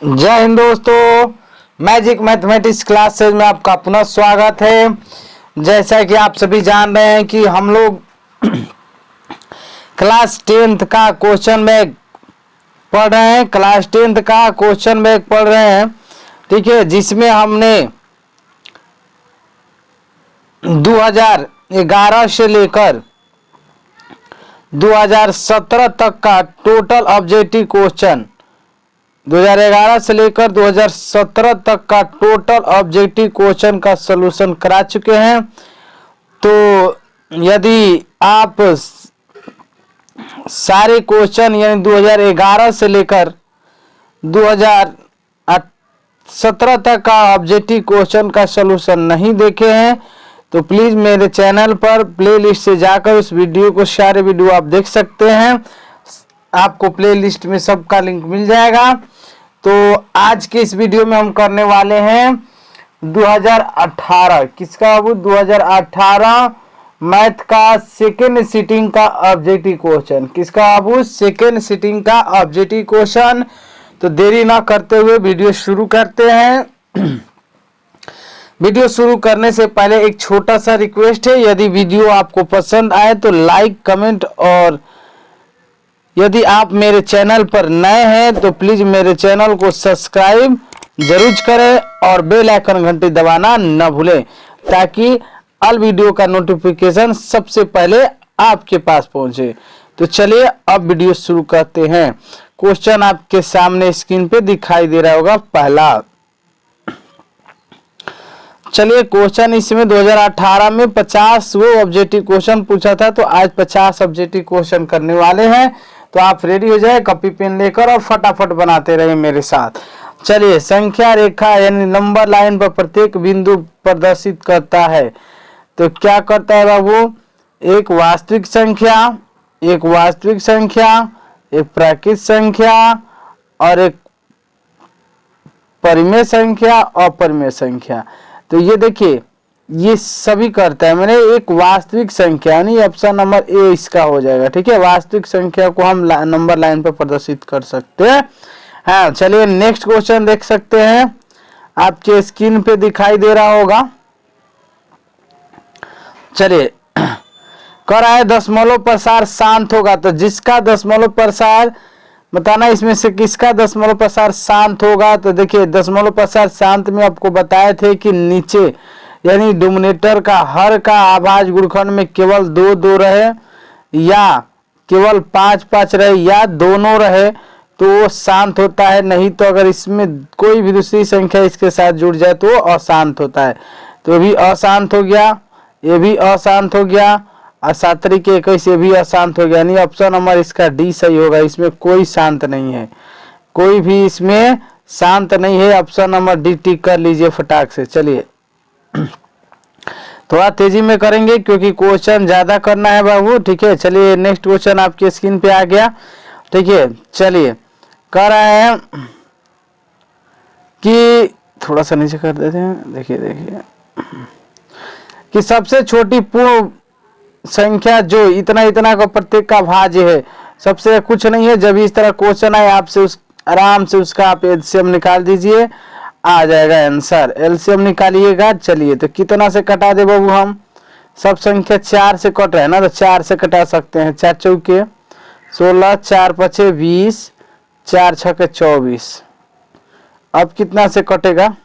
जय हिंद दोस्तों, magic mathematics classes में आपका पुनः स्वागत है। जैसा कि आप सभी जान रहे हैं कि हम लोग क्लास 10th का क्वेश्चन बैंक पढ़ रहे हैं। क्लास 10th का क्वेश्चन बैंक पढ़ रहे हैं, ठीक है, जिसमें हमने 2011 से लेकर 2017 तक का टोटल ऑब्जेक्टिव क्वेश्चन 2011 से लेकर 2017 तक का टोटल ऑब्जेक्टिव क्वेश्चन का सलूशन करा चुके हैं। तो यदि आप सारे क्वेश्चन यानी 2011 से लेकर 2017 तक का ऑब्जेक्टिव क्वेश्चन का सलूशन नहीं देखे हैं तो प्लीज मेरे चैनल पर प्लेलिस्ट से जाकर उस वीडियो को सारे वीडियो आप देख सकते हैं। आपको प्लेलिस्ट में सबका लिंक मिल जाएगा। तो आज के इस वीडियो में हम करने वाले हैं 2018 किसका बाबू 2018 मैथ का सेकेंड सिटिंग का ऑब्जेक्टिव क्वेश्चन। किसका बाबू सेकेंड सिटिंग का ऑब्जेक्टिव क्वेश्चन। तो देरी ना करते हुए वीडियो शुरू करते हैं। वीडियो शुरू करने से पहले एक छोटा सा रिक्वेस्ट है, यदि वीडियो आपको पसंद आए तो लाइक कमेंट, और यदि आप मेरे चैनल पर नए हैं तो प्लीज मेरे चैनल को सब्सक्राइब जरूर करें और बेल आइकन घंटी दबाना न भूलें ताकि ऑल वीडियो का नोटिफिकेशन सबसे पहले आपके पास पहुंचे। तो चलिए अब वीडियो शुरू करते हैं। क्वेश्चन आपके सामने स्क्रीन पे दिखाई दे रहा होगा पहला। चलिए क्वेश्चन इसमें 2018 में 50 वो ऑब्जेक्टिव क्वेश्चन पूछा था, तो आज 50 ऑब्जेक्टिव क्वेश्चन करने वाले हैं। तो आप रेडी हो जाए कॉपी पेन लेकर और फटाफट बनाते रहिए मेरे साथ। चलिए, संख्या रेखा यानी नंबर लाइन पर प्रत्येक बिंदु प्रदर्शित करता है। तो क्या करता है बाबू, एक वास्तविक संख्या, एक वास्तविक संख्या, एक प्राकृतिक संख्या और एक परिमेय संख्या और अपरिमेय संख्या। तो ये देखिए ये सभी करता है। मैंने एक वास्तविक संख्या यानी ऑप्शन नंबर ए इसका हो जाएगा, ठीक है। वास्तविक संख्या को हम नंबर लाइन पर प्रदर्शित कर सकते हैं। हाँ, चलिए नेक्स्ट क्वेश्चन देख सकते हैं, आपके स्क्रीन पे दिखाई दे रहा होगा। चलिए, कह रहा है दशमलव प्रसार शांत होगा, तो जिसका दशमलव प्रसार बताना, इसमें से किसका दशमलव प्रसार शांत होगा। तो देखिए दशमलव प्रसार शांत में आपको बताए थे कि नीचे यानी डोमिनेटर का हर का आभाज्य गुणनखंड में केवल 2 रहे या केवल 5 रहे या दोनों रहे तो वो शांत होता है। नहीं तो अगर इसमें कोई भी दूसरी संख्या इसके साथ जुड़ जाए तो वो अशांत होता है। तो ये भी अशांत हो गया, ये भी अशांत हो गया और 7 के 21 ये भी अशांत हो गया। यानी ऑप्शन नंबर इसका डी सही होगा। इसमें कोई शांत नहीं है, कोई भी इसमें शांत नहीं है। ऑप्शन नंबर डी टिक कर लीजिए फटाक से। चलिए थोड़ा तेजी में करेंगे क्योंकि क्वेश्चन ज्यादा करना है बाबू, ठीक है। चलिए नेक्स्ट क्वेश्चन आपके स्क्रीन पे आ गया, ठीक है। चलिए कह रहे हैं कि थोड़ा सा नीचे कर देते हैं। देखिए कि सबसे छोटी पूर्ण संख्या जो इतना इतना का प्रत्येक का भाज्य है, सबसे कुछ नहीं है। जब इस तरह क्वेश्चन आए आपसे उस आराम से उसका आप एलसीएम निकाल दीजिए, आ जाएगा आंसर। एलसीएम निकालिएगा। चलिए तो कितना से कटा दे बाबू, हम सब संख्या 4 से कट रहे हैं ना, तो 4 से कटा सकते हैं। 4 चौके 16, 4 पचे 20, 4 छके 24। अब कितना से कटेगा,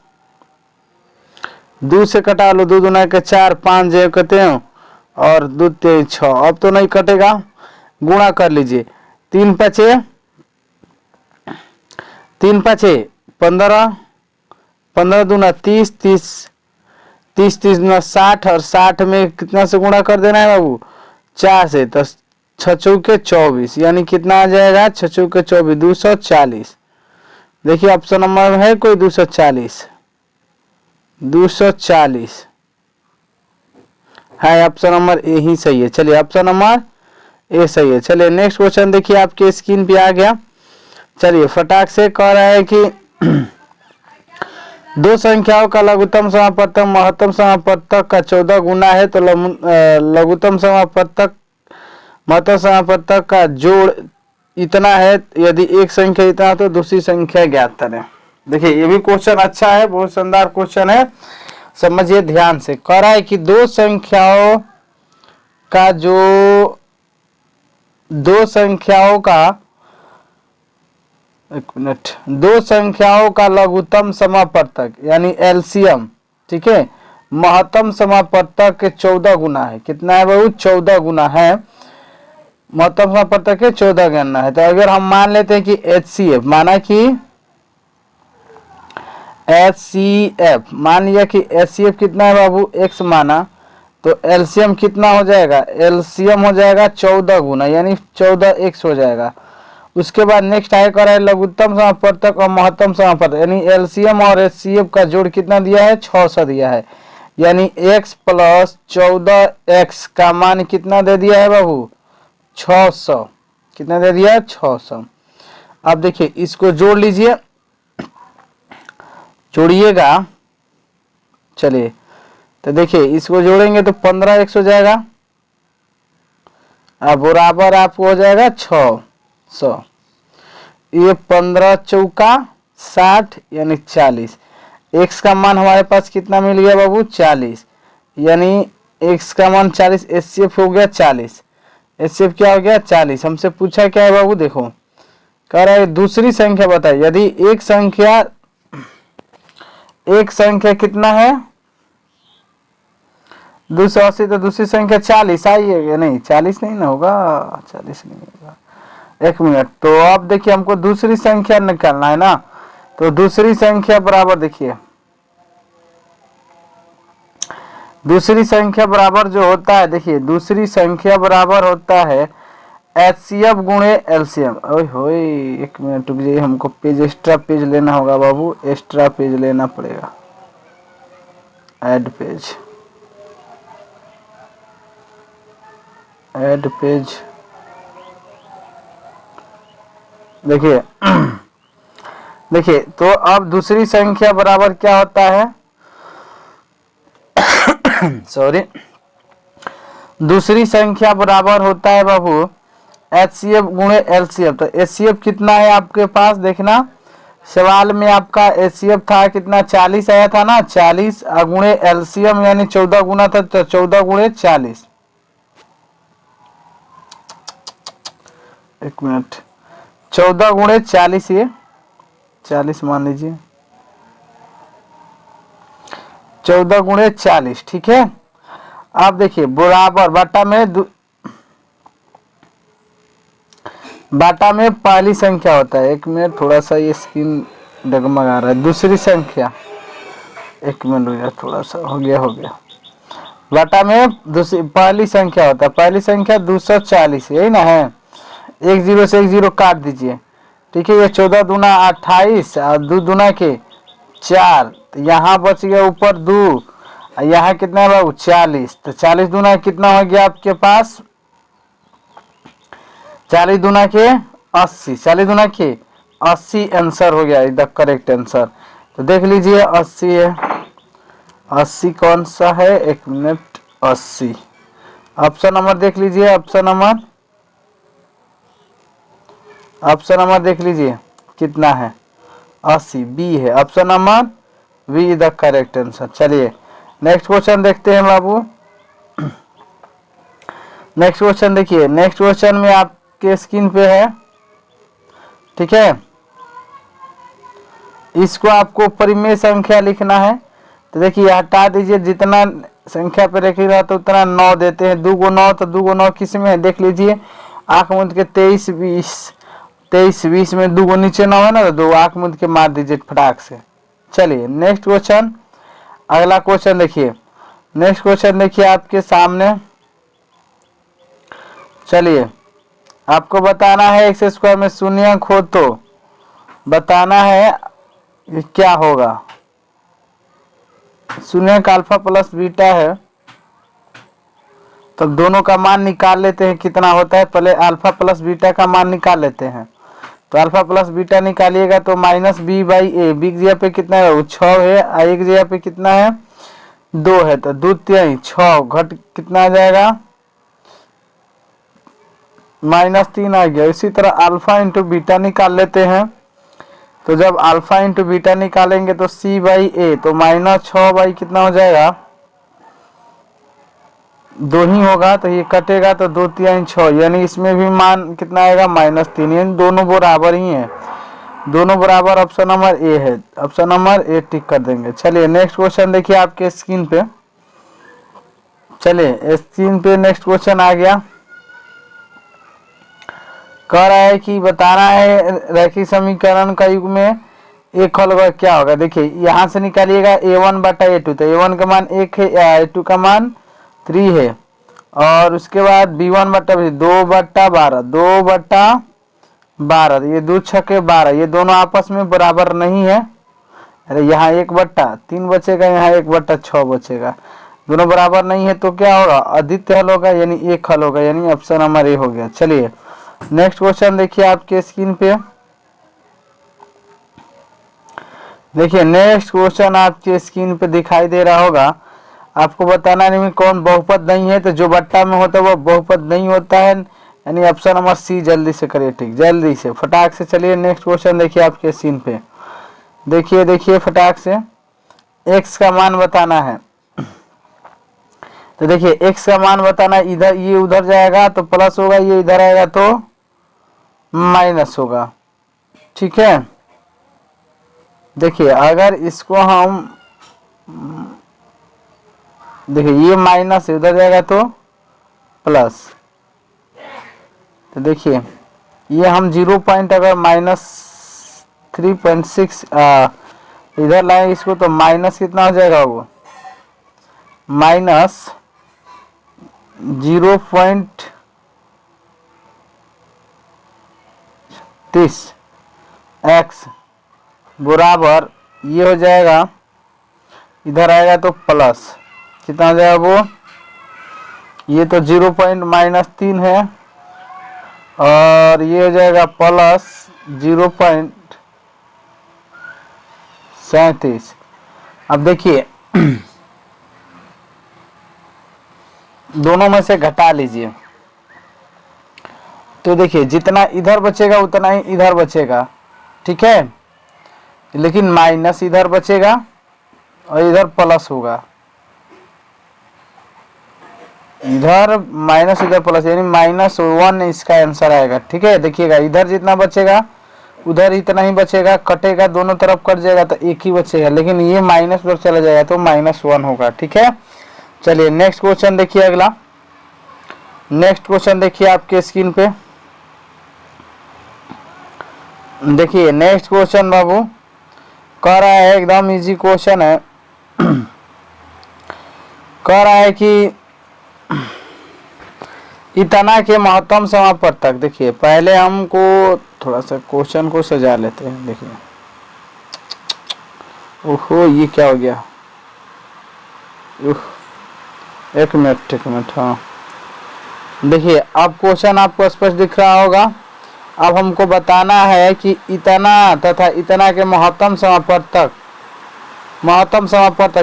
2 से कटा लो, 2 दूना के 4, 5 जे कहते हैं और 2 3 6। अब तो नहीं कटेगा, गुणा कर लीजिए। 3 पचे 15, 15 दूना 30, 30 दूना 60 और 60 में कितना से गुणा कर देना है बाबू, 4 से। तो 6 चौके 24 यानी कितना आ जाएगा, 6 चौके 24 240। देखिए ऑप्शन नंबर है कोई 240 है। ऑप्शन नंबर ए ही सही है। चलिए ऑप्शन नंबर ए सही है। चलिए नेक्स्ट क्वेश्चन देखिए आपके स्क्रीन पे आ गया। चलिए फटाक से कह रहा है कि दो संख्याओं का लघुत्तम समापवर्तक महत्तम समापवर्तक का 14 गुना है, तो लघुत्तम समापवर्तक महत्तम समापवर्तक का जोड़ इतना है। यदि एक संख्या इतना तो दूसरी संख्या ज्ञात करें। देखिए ये भी क्वेश्चन अच्छा है, बहुत शानदार क्वेश्चन है, समझिए ध्यान से। कह रहा है कि दो संख्याओं का एक मिनट, दो संख्याओं का लघुत्तम समापवर्तक यानी एलसीएम, ठीक है, महत्तम समापवर्तक के 14 गुना है। कितना है बाबू? 14 गुना है। महत्तम समापवर्तक के 14 गुना है। तो अगर हम मान लेते हैं कि HCF, माना कि HCF मान लिया कि HCF कितना है बाबू? x माना, तो एलसीएम कितना हो जाएगा? एलसीएम हो जाएगा 14 गुना यानी 14x हो जाएगा। उसके बाद नेक्स्ट आया कर है लघुत्तम समापवर्तक और महत्तम समापवर्तक, यानी एलसीएम और एचसीएफ का जोड़ कितना दिया है? 600 दिया है, यानी x प्लस 14x का मान कितना दे दिया है बाबू? 600। कितना दे दिया है? 600। अब देखिए इसको जोड़ लीजिए, जोड़िएगा। चलिए तो देखिए इसको जोड़ेंगे तो 15x हो जाएगा, अब बराबर आपको हो जाएगा 600। ये 15 चौका 60 यानी 40। x का मान हमारे पास कितना मिल गया बाबू? 40, यानी x का मान 40, HCF हो गया 40। HCF क्या हो गया? 40। हमसे पूछा क्या है बाबू? देखो कह रहा है दूसरी संख्या बताइए। यदि एक संख्या कितना है? 280, तो दूसरी संख्या 40 आई है या नहीं? 40 नहीं ना होगा, 40 नहीं होगा। एक मिनट, तो अब देखिए हमको दूसरी संख्या निकालना है ना, तो दूसरी संख्या बराबर, देखिए दूसरी संख्या बराबर जो होता है, देखिए दूसरी संख्या बराबर होता है HCF गुणे एलसीएम। ओए होए, एक मिनट रुक जाइए, हमको पेज एक्स्ट्रा पेज लेना होगा बाबू, एक्स्ट्रा पेज लेना पड़ेगा। ऐड पेज, ऐड पेज, देखिए देखिए तो अब दूसरी संख्या बराबर क्या होता है? सॉरी, दूसरी संख्या बराबर होता है बाबू HCF गुणे LCF। तो HCF कितना है आपके पास? देखना सवाल में आपका HCF था कितना? 40 आया था ना, 40 गुणे LCM यानी 14 गुना था, तो 14 गुणे 40। एक मिनट, 14 गुणे 40, ये 40 मान लीजिए, 14 गुणे 40, ठीक है। आप देखिए बराबर बाटा में पहली संख्या होता है। एक मिनट, थोड़ा सा ये स्क्रीन डगमगा रहा है। दूसरी संख्या, एक मिनट रुक जा, थोड़ा सा हो गया। बाटा में दूसरी पहली संख्या होता है, पहली संख्या 240, यही ना है। 1 0 से 1 0 काट दीजिए, ठीक है। ये 14 दूना 28 और 2 दूना के 4, तो यहाँ बच गया ऊपर 2, यहाँ कितना है बाबू? 40। तो 40 दूना कितना हो गया आपके पास? 40 दूना के 80, 40 दूना के 80 आंसर हो गया, द करेक्ट आंसर। तो देख लीजिए 80 है, 80 कौन सा है? एक मिनट, 80 ऑप्शन नंबर देख लीजिए, ऑप्शन नंबर देख लीजिए कितना है? 80, बी है, option number B is the correct answer. चलिए नेक्स्ट क्वेश्चन देखते हैं बाबू। नेक्स्ट क्वेश्चन देखिए, नेक्स्ट क्वेश्चन में आपके स्क्रीन पे है, ठीक है। इसको आपको परिमेय संख्या लिखना है। तो देखिए हटा दीजिए, जितना संख्या पे रखिएगा तो उतना 9 देते हैं। 2 को 9, तो 2 को 9 किस में है? देख लीजिए, आंख मूंद के 23 20 में 2 को नीचे 9 है ना, तो 2 आंख मूंद के मार दीजिए फटाक से। चलिए नेक्स्ट क्वेश्चन, अगला क्वेश्चन देखिए। नेक्स्ट क्वेश्चन देखिए आपके सामने। चलिए आपको बताना है एक्स स्क्वायर में शून्य हो तो बताना है कि क्या होगा। शून्य का अल्फा प्लस बीटा है, तो दोनों का मान निकाल लेते हैं कितना होता है। पहले अल्फा प्लस बीटा का मान निकाल लेते हैं। तो अल्फा प्लस बीटा निकालिएगा तो minus B by A, B की जगह पे कितना है? 6 है, आई की जगह पे कितना है? 2 है, तो 2 3 6 घट कितना आ जाएगा? -3 आ गया। इसी तरह अल्फा इंटू बीटा निकाल लेते हैं। तो जब अल्फा इंटू बीटा निकालेंगे तो सी बाई ए, तो माइनस 6 बाई कितना हो जाएगा, 2 ही होगा, तो ये कटेगा तो 2 3 6, यानी इसमें भी मान कितना आएगा, -3, यानी दोनों बराबर ही है, दोनों बराबर। ऑप्शन नंबर ए है, ऑप्शन नंबर ए टिक कर देंगे। चलिए नेक्स्ट क्वेश्चन देखिए आपके स्क्रीन पे। चलिए स्क्रीन पे नेक्स्ट क्वेश्चन आ गया। कह रहा है कि बताना है रैखिक समीकरण का युग में एक हल होगा, क्या होगा। देखिए यहाँ से निकालिएगा a1 बटा a2, तो a1 का मान 1 है, a2 का मान 3 है, और उसके बाद b1 बटा 2 बटा 12, 2 बटा 12, ये 2 छके 12, ये दोनों आपस में बराबर नहीं है। अरे यहाँ 1 बटा 3 बचेगा, यहाँ 1 बटा 6 बचेगा, दोनों बराबर नहीं है, तो क्या होगा, आदित्य हल होगा, यानी एक हल होगा, यानी ऑप्शन नंबर ए हो गया। चलिए नेक्स्ट क्वेश्चन देखिए आपके स्क्रीन पे। देखिए नेक्स्ट क्वेश्चन आपके स्क्रीन पे दिखाई दे रहा होगा। आपको बताना नहीं कौन बहुपद नहीं है, तो जो बट्टा में होता है वो बहुपद नहीं होता है, यानी ऑप्शन नंबर सी। जल्दी से करिए ठीक, जल्दी से फटाक से। चलिए नेक्स्ट क्वेश्चन देखिए आपके स्क्रीन पे। देखिए फटाक से, x का मान बताना है। तो देखिए x का मान बताना, इधर ये उधर जाएगा तो प्लस होगा, ये इधर आएगा तो माइनस होगा, ठीक है। देखिए अगर इसको हम, देखिए ये माइनस उधर जाएगा तो प्लस, तो देखिए ये हम 0 पॉइंट अगर -3.6 इधर लाए इसको, तो माइनस कितना हो जाएगा, वो माइनस 0.30 x बराबर ये हो जाएगा, इधर आएगा तो प्लस कितना हो जाएगा, वो ये तो 0.3 है, और ये हो जाएगा प्लस 0.37। अब देखिए दोनों में से घटा लीजिए, तो देखिए जितना इधर बचेगा उतना ही इधर बचेगा, ठीक है, लेकिन माइनस इधर बचेगा और इधर प्लस होगा, इधर माइनस इधर प्लस, यानी -1 इसका आंसर आएगा, ठीक है। देखिएगा इधर जितना बचेगा उधर इतना ही बचेगा, कटेगा दोनों तरफ कट जाएगा तो एक ही बचेगा, लेकिन ये माइनस पर चला जाएगा तो -1 होगा, ठीक है। चलिए नेक्स्ट क्वेश्चन देखिए अगला। नेक्स्ट क्वेश्चन देखिए आपके स्क्रीन पे। देखिए नेक्स्ट क्वेश्चन बाबू कह रहा है, एकदम इजी क्वेश्चन है। कह रहा है कि इतना के महत्तम समापवर्तक। देखिए पहले हमको थोड़ा सा क्वेश्चन को सजा लेते हैं। देखिए ओहो ये क्या हो गया, एक मिनट हाँ। देखिए अब क्वेश्चन आपको स्पष्ट दिख रहा होगा। अब हमको बताना है कि इतना तथा इतना के महत्तम समापवर्तक,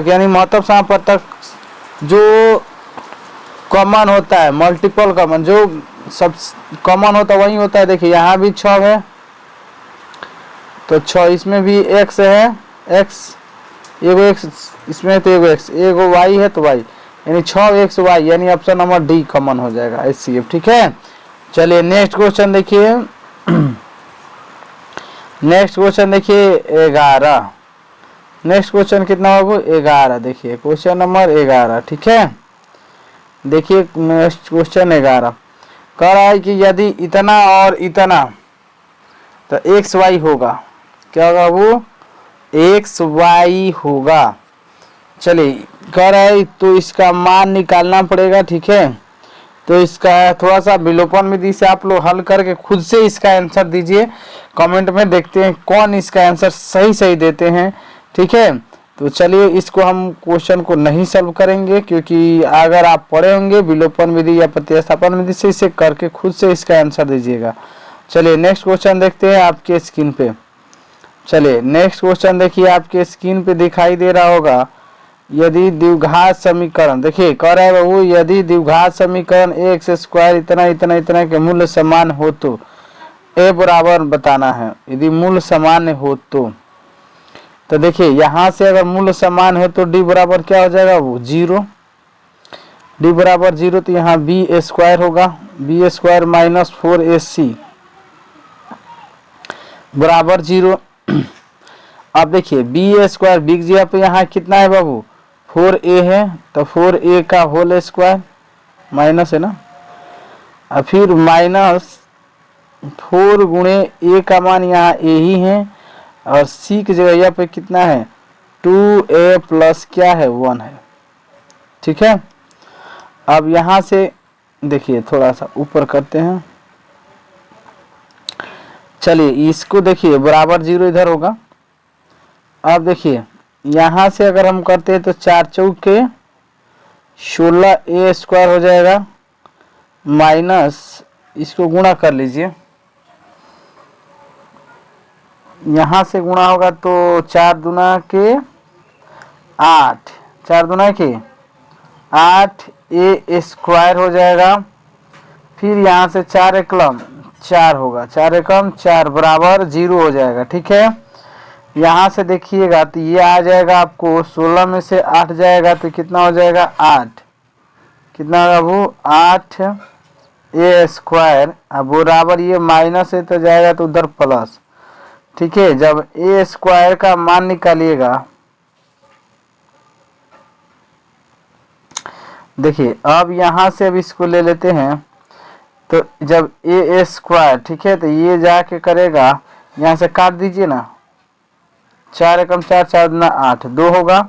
यानी महत्तम समापवर्तक जो कॉमन होता है, मल्टीपल कॉमन, जो सब कॉमन होता है वही होता है। देखिए यहाँ भी 6 है तो 6, इसमें भी x है, x एगो x इसमें तो एगो x, एगो y है तो y, यानी 6xy, यानी ऑप्शन नंबर डी कॉमन हो जाएगा, HCF, ठीक है। चलिए नेक्स्ट क्वेश्चन देखिए। नेक्स्ट क्वेश्चन देखिए 11। नेक्स्ट क्वेश्चन कितना होगा, 11। देखिए क्वेश्चन नंबर 11, ठीक है। देखिए नेक्स्ट क्वेश्चन 11 कह रहा है कि यदि इतना और इतना तो XY होगा, क्या होगा, वो XY होगा। चलिए कह रहा है तो इसका मान निकालना पड़ेगा, ठीक है। तो इसका थोड़ा सा विलोपन विधि से आप लोग हल करके खुद से इसका आंसर दीजिए, कमेंट में देखते हैं कौन इसका आंसर सही देते हैं, ठीक है। तो चलिए इसको हम क्वेश्चन को नहीं सॉल्व करेंगे, क्योंकि अगर आप पढ़े होंगे विलोपन विधि या प्रतिस्थापन विधि से, इसे करके खुद से इसका आंसर दीजिएगा। चलिए नेक्स्ट क्वेश्चन देखते हैं आपके स्क्रीन पे। चलिए नेक्स्ट क्वेश्चन देखिए आपके स्क्रीन पे दिखाई दे रहा होगा। यदि द्विघात समीकरण, देखिए कह रहा है बाबू, यदि द्विघात समीकरण x² इतना इतना इतना के मूल्य समान हो तो ए बराबर बताना है, यदि मूल सामान्य हो तो देखिए यहाँ से अगर मूल समान है तो डी बराबर क्या हो जाएगा, वो 0। डी बराबर 0 तो यहाँ बी स्क्वायर होगा, बी स्क्वायर माइनस 4ac बराबर 0। अब देखिए बी स्क्वायर बी की जगह पे यहाँ कितना है बाबू, 4a है, तो 4a का होल स्क्वायर माइनस है ना, और फिर माइनस 4 गुणे a का मान यहाँ a ही है, और c की जगह यहाँ पे कितना है 2a प्लस क्या है 1 है। ठीक है, अब यहाँ से देखिए थोड़ा सा ऊपर करते हैं, चलिए इसको देखिए बराबर 0 इधर होगा। अब देखिए यहाँ से अगर हम करते हैं तो 4 चौके 16a स्क्वायर हो जाएगा, माइनस इसको गुणा कर लीजिए, यहाँ से गुणा होगा तो 4 दूना के 8, 4 दूना के 8a स्क्वायर हो जाएगा। फिर यहाँ से 4 एकलम 4 होगा, 4 एकम 4 बराबर 0 हो जाएगा। ठीक है, यहाँ से देखिएगा तो ये आ जाएगा आपको 16 में से 8 जाएगा तो कितना हो जाएगा 8, कितना होगा वो 8a स्क्वायर, अब बराबर ये माइनस है तो जाएगा तो उधर प्लस। ठीक है, जब a स्क्वायर का मान निकालिएगा, देखिए अब यहाँ से अब इसको ले लेते हैं, तो जब a स्क्वायर, ठीक है, तो ये जाके करेगा यहाँ से काट दीजिए ना, 4 एकम 4 4 दूना 8 2 होगा,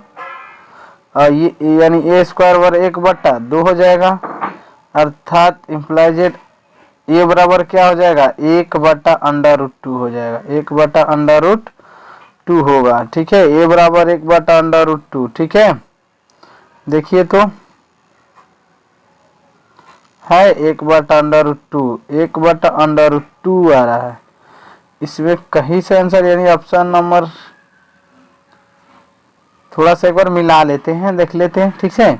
और ये यानी a स्क्वायर वर 1/2 हो जाएगा, अर्थात इम्प्लाइजेड ये बराबर क्या हो जाएगा 1/√2 हो जाएगा, 1/√2 होगा। ठीक है, a बराबर 1/√2। ठीक है, देखिए तो है 1/√2, 1/√2 आ रहा है इसमें कहीं से आंसर, यानी ऑप्शन नंबर थोड़ा सा एक बार मिला लेते हैं, देख लेते हैं। ठीक है,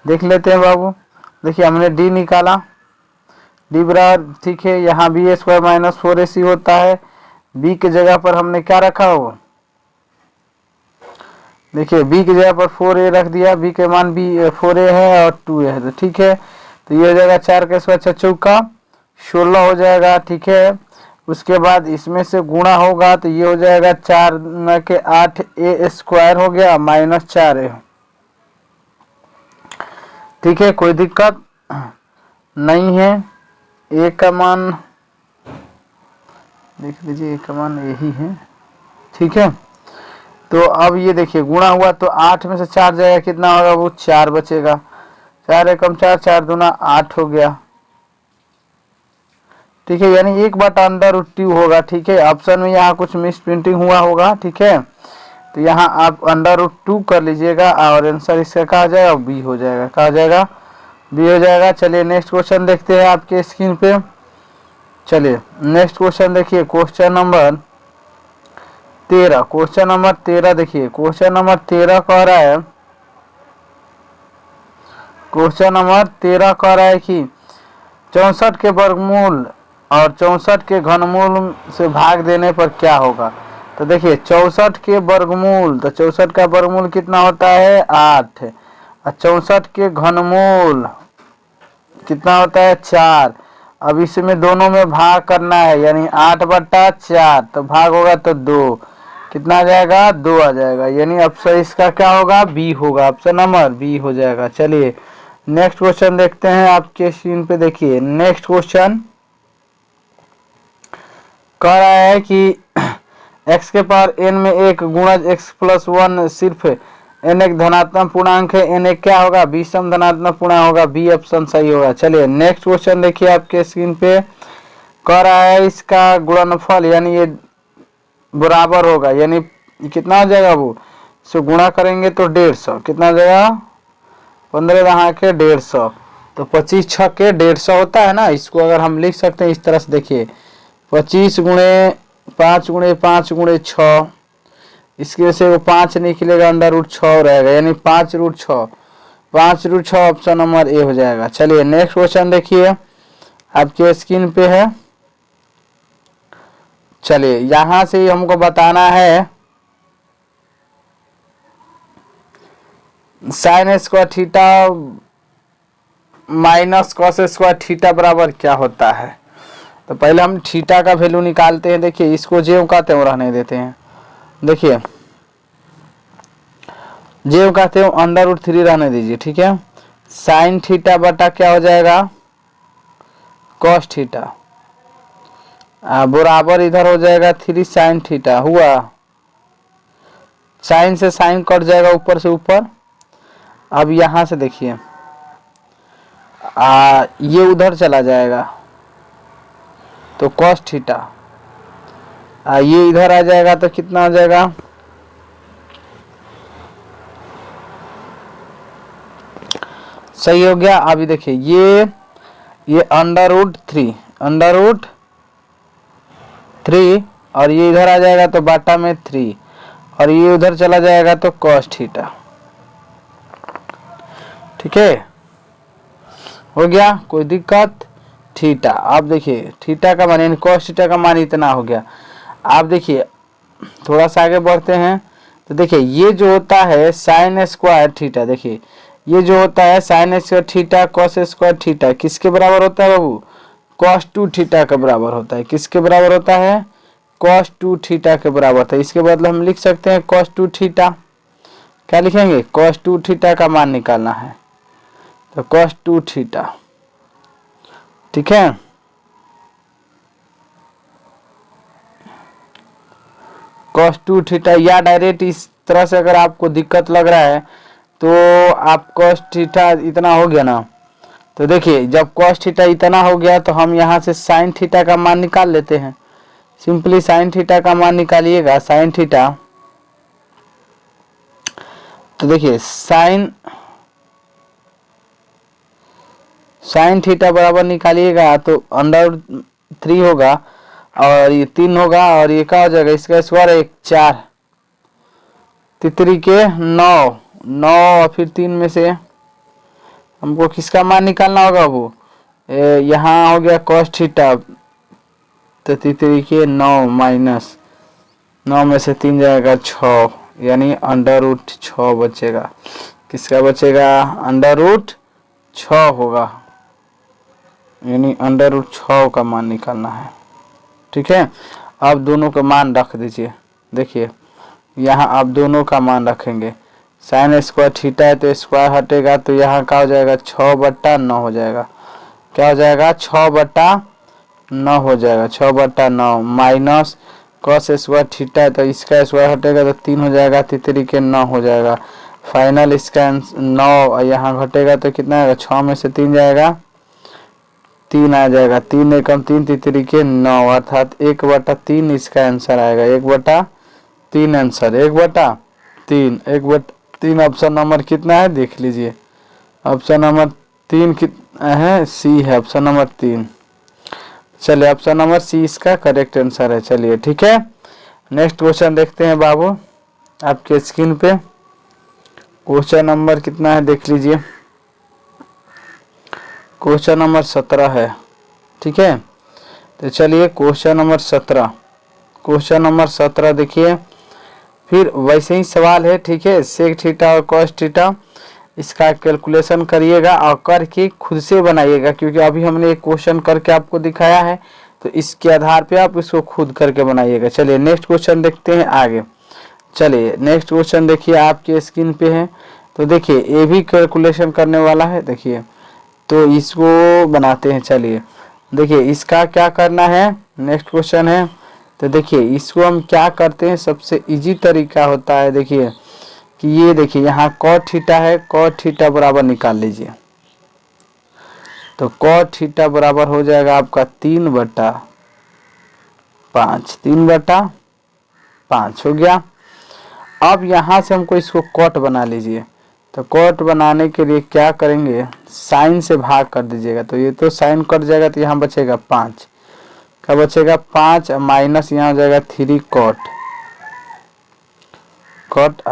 देख लेते हैं बाबू, देखिए हमने डी निकाला, डी बराबर, ठीक है, यहाँ बी स्क्वायर माइनस 4ac होता है, बी की जगह पर हमने क्या रखा हो, देखिए बी की जगह पर 4a रख दिया, बी के मान बी 4a है और 2a है, तो ठीक है, तो ये हो जाएगा 4 के स्क्वायर चौका 16 हो जाएगा। ठीक है, उसके बाद इसमें से गुणा होगा तो ये हो जाएगा 4 के 8a स्क्वायर हो गया माइनस 4a। ठीक है, कोई दिक्कत नहीं है, a का मान देख लीजिए, a का मान यही है। ठीक है, तो अब ये देखिए गुणा हुआ तो 8 में से 4 जाएगा, कितना होगा वो 4 बचेगा, 4 एकम 4 4 दूना 8 हो गया। ठीक है, यानी 1/√2 होगा। ठीक है, ऑप्शन में यहाँ कुछ मिस प्रिंटिंग हुआ होगा। ठीक है, तो यहाँ आप √2 कर लीजिएगा और आंसर इसका कहा जाएगा बी हो जाएगा, कहा जाएगा बी हो जाएगा। चलिए नेक्स्ट क्वेश्चन देखते हैं आपके स्क्रीन पे। चलिए नेक्स्ट क्वेश्चन देखिए, क्वेश्चन नंबर 13, क्वेश्चन नंबर 13 देखिए, क्वेश्चन नंबर 13 कह रहा है, क्वेश्चन नंबर 13 कह रहा है कि 64 के वर्गमूल और 64 के घनमूल से भाग देने पर क्या होगा। तो देखिए 64 के वर्गमूल, तो 64 का वर्गमूल कितना होता है 8, और 64 के घनमूल कितना होता है 4। अब इसमें दोनों में भाग करना है, यानी 8/4, तो भाग होगा तो 2, कितना आ जाएगा 2 आ जाएगा, यानी ऑप्शन इसका क्या होगा बी होगा, ऑप्शन नंबर बी हो जाएगा। चलिए नेक्स्ट क्वेश्चन देखते हैं आपके स्क्रीन पे। देखिए नेक्स्ट क्वेश्चन कह रहा है कि x के पावर n में एक गुणज x+1 सिर्फ n एक धनात्मक पूर्णांक है, n एक क्या होगा विषम धनात्मक पूर्णांक होगा, बी ऑप्शन सही होगा। चलिए नेक्स्ट क्वेश्चन देखिए आपके स्क्रीन पे, कह रहा है इसका गुणनफल यानी ये बराबर होगा, यानी कितना हो जाएगा वो, इससे गुणा करेंगे तो 150, कितना हो जाएगा 15 दहा के 150, तो 25 6 के 150 होता है ना। इसको अगर हम लिख सकते हैं इस तरह से, देखिए 25 गुणे 5 गुणे 5 गुणे 6, इसके से वो 5 निकलेगा, √6 रहेगा, यानी 5√6, 5√6 ऑप्शन नंबर ए हो जाएगा। चलिए नेक्स्ट क्वेश्चन देखिए आपके स्क्रीन पे है, चलिए यहां से ही हमको बताना है sine square theta minus cos square theta बराबर क्या होता है। तो पहले हम थीटा का वैल्यू निकालते हैं। देखिए इसको जे कहते हैं रहने देते हैं। देखिए जे कहते हैं √3 रहने दीजिए, ठीक है। साइन थीटा बटा क्या हो जाएगा कॉस थीटा बराबर इधर हो जाएगा 3 साइन थीटा। हुआ साइन से साइन कट जाएगा ऊपर से ऊपर। अब यहां से देखिए ये उधर चला जाएगा तो कॉस थीटा ये इधर आ जाएगा तो कितना हो जाएगा सही हो गया। अभी देखिए ये √3 और ये इधर आ जाएगा तो बाटा में 3 और ये उधर चला जाएगा तो कॉस थीटा। ठीक है हो गया, कोई दिक्कत। थीटा आप देखिए थीटा का मान यानी कॉस थीटा का मान इतना हो गया। आप देखिए थोड़ा सा आगे बढ़ते हैं तो देखिए ये जो होता है साइन स्क्वायर थीटा, देखिए ये जो होता है sine square theta cos square theta किसके बराबर होता है बाबू cos 2 थीटा के बराबर होता है। किसके बराबर होता है cos 2 थीटा के बराबर था। इसके बदले हम लिख सकते हैं cos 2 थीटा। क्या लिखेंगे cos 2 थीटा का मान निकालना है तो cos 2 थीटा। ठीक है cos 2 थीटा या डायरेक्ट इस तरह से अगर आपको दिक्कत लग रहा है तो आप cos थीटा इतना हो गया ना। तो देखिए जब cos थीटा इतना हो गया तो हम यहाँ से sin थीटा का मान निकाल लेते हैं। सिंपली sin थीटा का मान निकालिएगा sin थीटा। तो देखिए sin थीटा बराबर निकालिएगा तो √3 होगा और ये 3 होगा और ये क्या हो जाएगा इसका स्क्वायर 1 4 तितरी के 9 और फिर 3 में से हमको किसका मान निकालना होगा वो यहाँ हो गया cos थीटा तो तितरी के 9 माइनस 9 में से 3 जाएगा 6 यानी √6 बचेगा। किसका बचेगा √6 होगा यानी √6 का मान निकालना है। ठीक है अब दोनों का मान रख दीजिए। देखिए यहाँ आप दोनों का मान रखेंगे। साइन स्क्वायर थीटा है तो स्क्वायर हटेगा तो यहाँ क्या हो जाएगा 6/9 हो जाएगा। क्या हो जाएगा 6/9 हो जाएगा 6/9 माइनस कॉस स्क्वायर थीटा है तो इसका स्क्वायर हटेगा तो 3 हो जाएगा तितरी के 9 हो जाएगा। फाइनल इसका 9 यहाँ घटेगा तो कितना आएगा 6 में से 3 जाएगा 3 आ जाएगा 3 एकम 3 तितरी के 9 अर्थात 1/3 इसका आंसर आएगा। 1/3 आंसर 1/3 ऑप्शन नंबर कितना है देख लीजिए। ऑप्शन नंबर 3 कितना है सी है ऑप्शन नंबर 3। चलिए ऑप्शन नंबर सी इसका करेक्ट आंसर है। चलिए ठीक है नेक्स्ट क्वेश्चन देखते हैं बाबू आपके स्क्रीन पे। क्वेश्चन नंबर कितना है देख लीजिए। क्वेश्चन नंबर 17 है। ठीक है तो चलिए क्वेश्चन नंबर 17 देखिए फिर वैसे ही सवाल है। ठीक है सेक थीटा और कॉस थीटा इसका कैलकुलेशन करिएगा और करके खुद से बनाइएगा क्योंकि अभी हमने एक क्वेश्चन करके आपको दिखाया है तो इसके आधार पे आप इसको खुद करके बनाइएगा। चलिए नेक्स्ट क्वेश्चन देखते हैं आगे। चलिए नेक्स्ट क्वेश्चन देखिए आपके स्क्रीन पे है। तो देखिए ये भी कैलकुलेशन करने वाला है। देखिए तो इसको बनाते हैं। चलिए देखिए इसका क्या करना है नेक्स्ट क्वेश्चन है। तो देखिए इसको हम क्या करते हैं सबसे इजी तरीका होता है देखिए कि ये देखिए यहाँ cot थीटा है cot थीटा बराबर निकाल लीजिए। तो cot थीटा बराबर हो जाएगा आपका 3/5 हो गया। अब यहाँ से हमको इसको cot बना लीजिए। तो cot बनाने के लिए क्या करेंगे साइन से भाग कर दीजिएगा तो ये तो साइन कट जाएगा तो यहाँ बचेगा 5 क्या बचेगा 5 माइनस यहाँ हो जाएगा 3 cot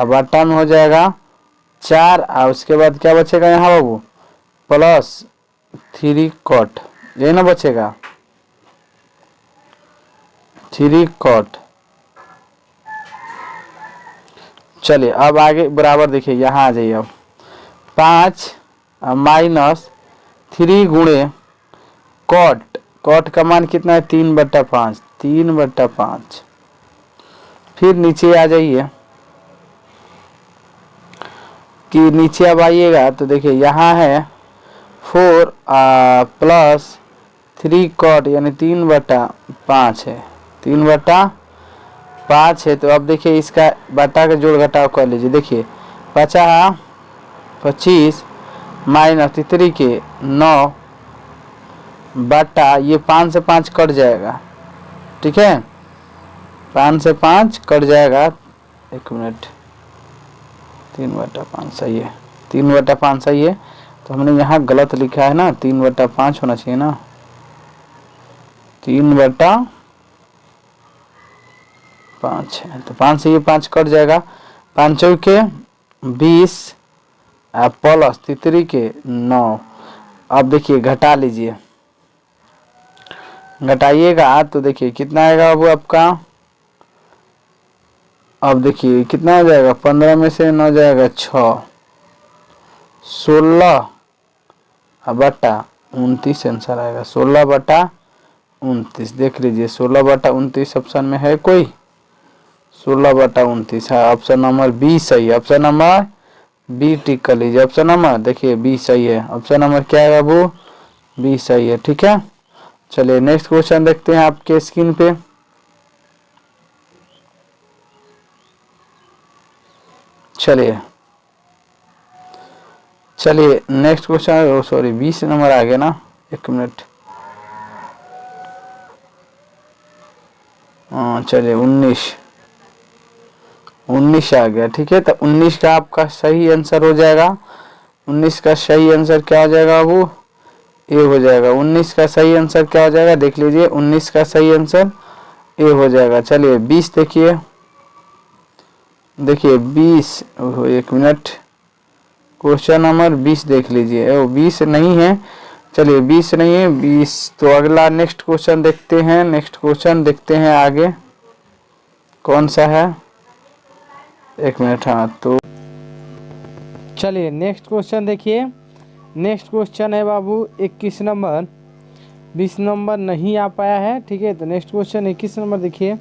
बटा में हो जाएगा 4 और उसके बाद क्या बचेगा यहाँ बाबू प्लस 3 cot यही ना बचेगा। 3 कॉट। चलिए अब आगे बराबर देखिए, यहाँ आ जाइए। अब 5 माइनस 3 गुणे कॉट। कॉट का मान कितना है 3/5, 3/5। फिर नीचे आ जाइए कि नीचे अब आइएगा तो देखिए यहाँ है 4 प्लस 3 कॉट यानी 3/5 है, 3/5 है। तो अब देखिए इसका बटा का जोड़ घटाव कर लीजिए। देखिए 25 माइनस 3 के 9 बटा ये 5 से 5 कट जाएगा, ठीक है, 5 से 5 कट जाएगा। एक मिनट, 3/5 सही है, 3/5 सही है। तो हमने यहाँ गलत लिखा है ना, 3/5 होना चाहिए ना, 3/5 है। तो 5 से ये 5 कट जाएगा, 5 के 20 प्लस 3 के 9। अब देखिए घटा लीजिए, घटाइएगा तो देखिए कितना आएगा वो आपका। अब देखिए कितना हो जाएगा, 15 में से 9 जाएगा 6, 16 बटा 29 आंसर आएगा, 16/29। देख लीजिए 16/29 ऑप्शन में है कोई, 16/29 है। ऑप्शन नंबर बी सही है, ऑप्शन नंबर बी टिक कर लीजिए। ऑप्शन नंबर देखिए बी सही है, ऑप्शन नंबर क्या है बाबू, बी सही है, ठीक है। चलिए नेक्स्ट क्वेश्चन देखते हैं आपके स्क्रीन पे। चलिए नेक्स्ट क्वेश्चन, सॉरी 20 नंबर आ गया ना, एक मिनट। चलिए 19 आ गया, ठीक है। तो 19 का आपका सही आंसर हो जाएगा, 19 का सही आंसर क्या हो जाएगा बाबू, ए हो जाएगा। 19 का सही आंसर क्या हो जाएगा, देख लीजिए 19 का सही आंसर ए हो जाएगा। चलिए 20 देखिए, देखिए 20, एक मिनट, क्वेश्चन नंबर 20 देख लीजिए। 20 नहीं है, चलिए 20 नहीं है, 20। तो अगला नेक्स्ट क्वेश्चन देखते हैं, नेक्स्ट क्वेश्चन देखते हैं आगे कौन सा है, एक मिनट। हाँ तो चलिए नेक्स्ट क्वेश्चन देखिए, नेक्स्ट क्वेश्चन है बाबू 21 नंबर, 20 नंबर नहीं आ पाया है, ठीक है। तो नेक्स्ट क्वेश्चन 21 नंबर देखिए,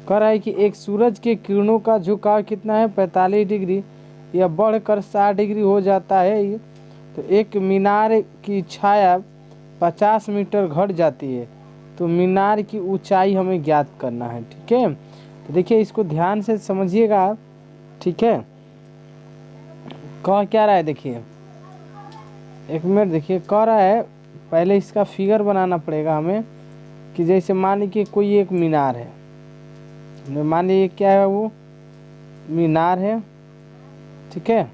कह रहा है कि एक सूरज के किरणों का झुकाव कितना है 45 डिग्री या बढ़कर 60 डिग्री हो जाता है। तो एक मीनार की छाया 50 मीटर घट जाती है, तो मीनार की ऊंचाई हमें ज्ञात करना है, ठीक है। तो देखिए इसको ध्यान से समझिएगा, ठीक है। कह क्या रहा है देखिए, एक मिनट देखिए, कह रहा है पहले इसका फिगर बनाना पड़ेगा हमें, कि जैसे मान लीजिए कोई एक मीनार है, मान लीजिए क्या है वो मीनार है, ठीक है,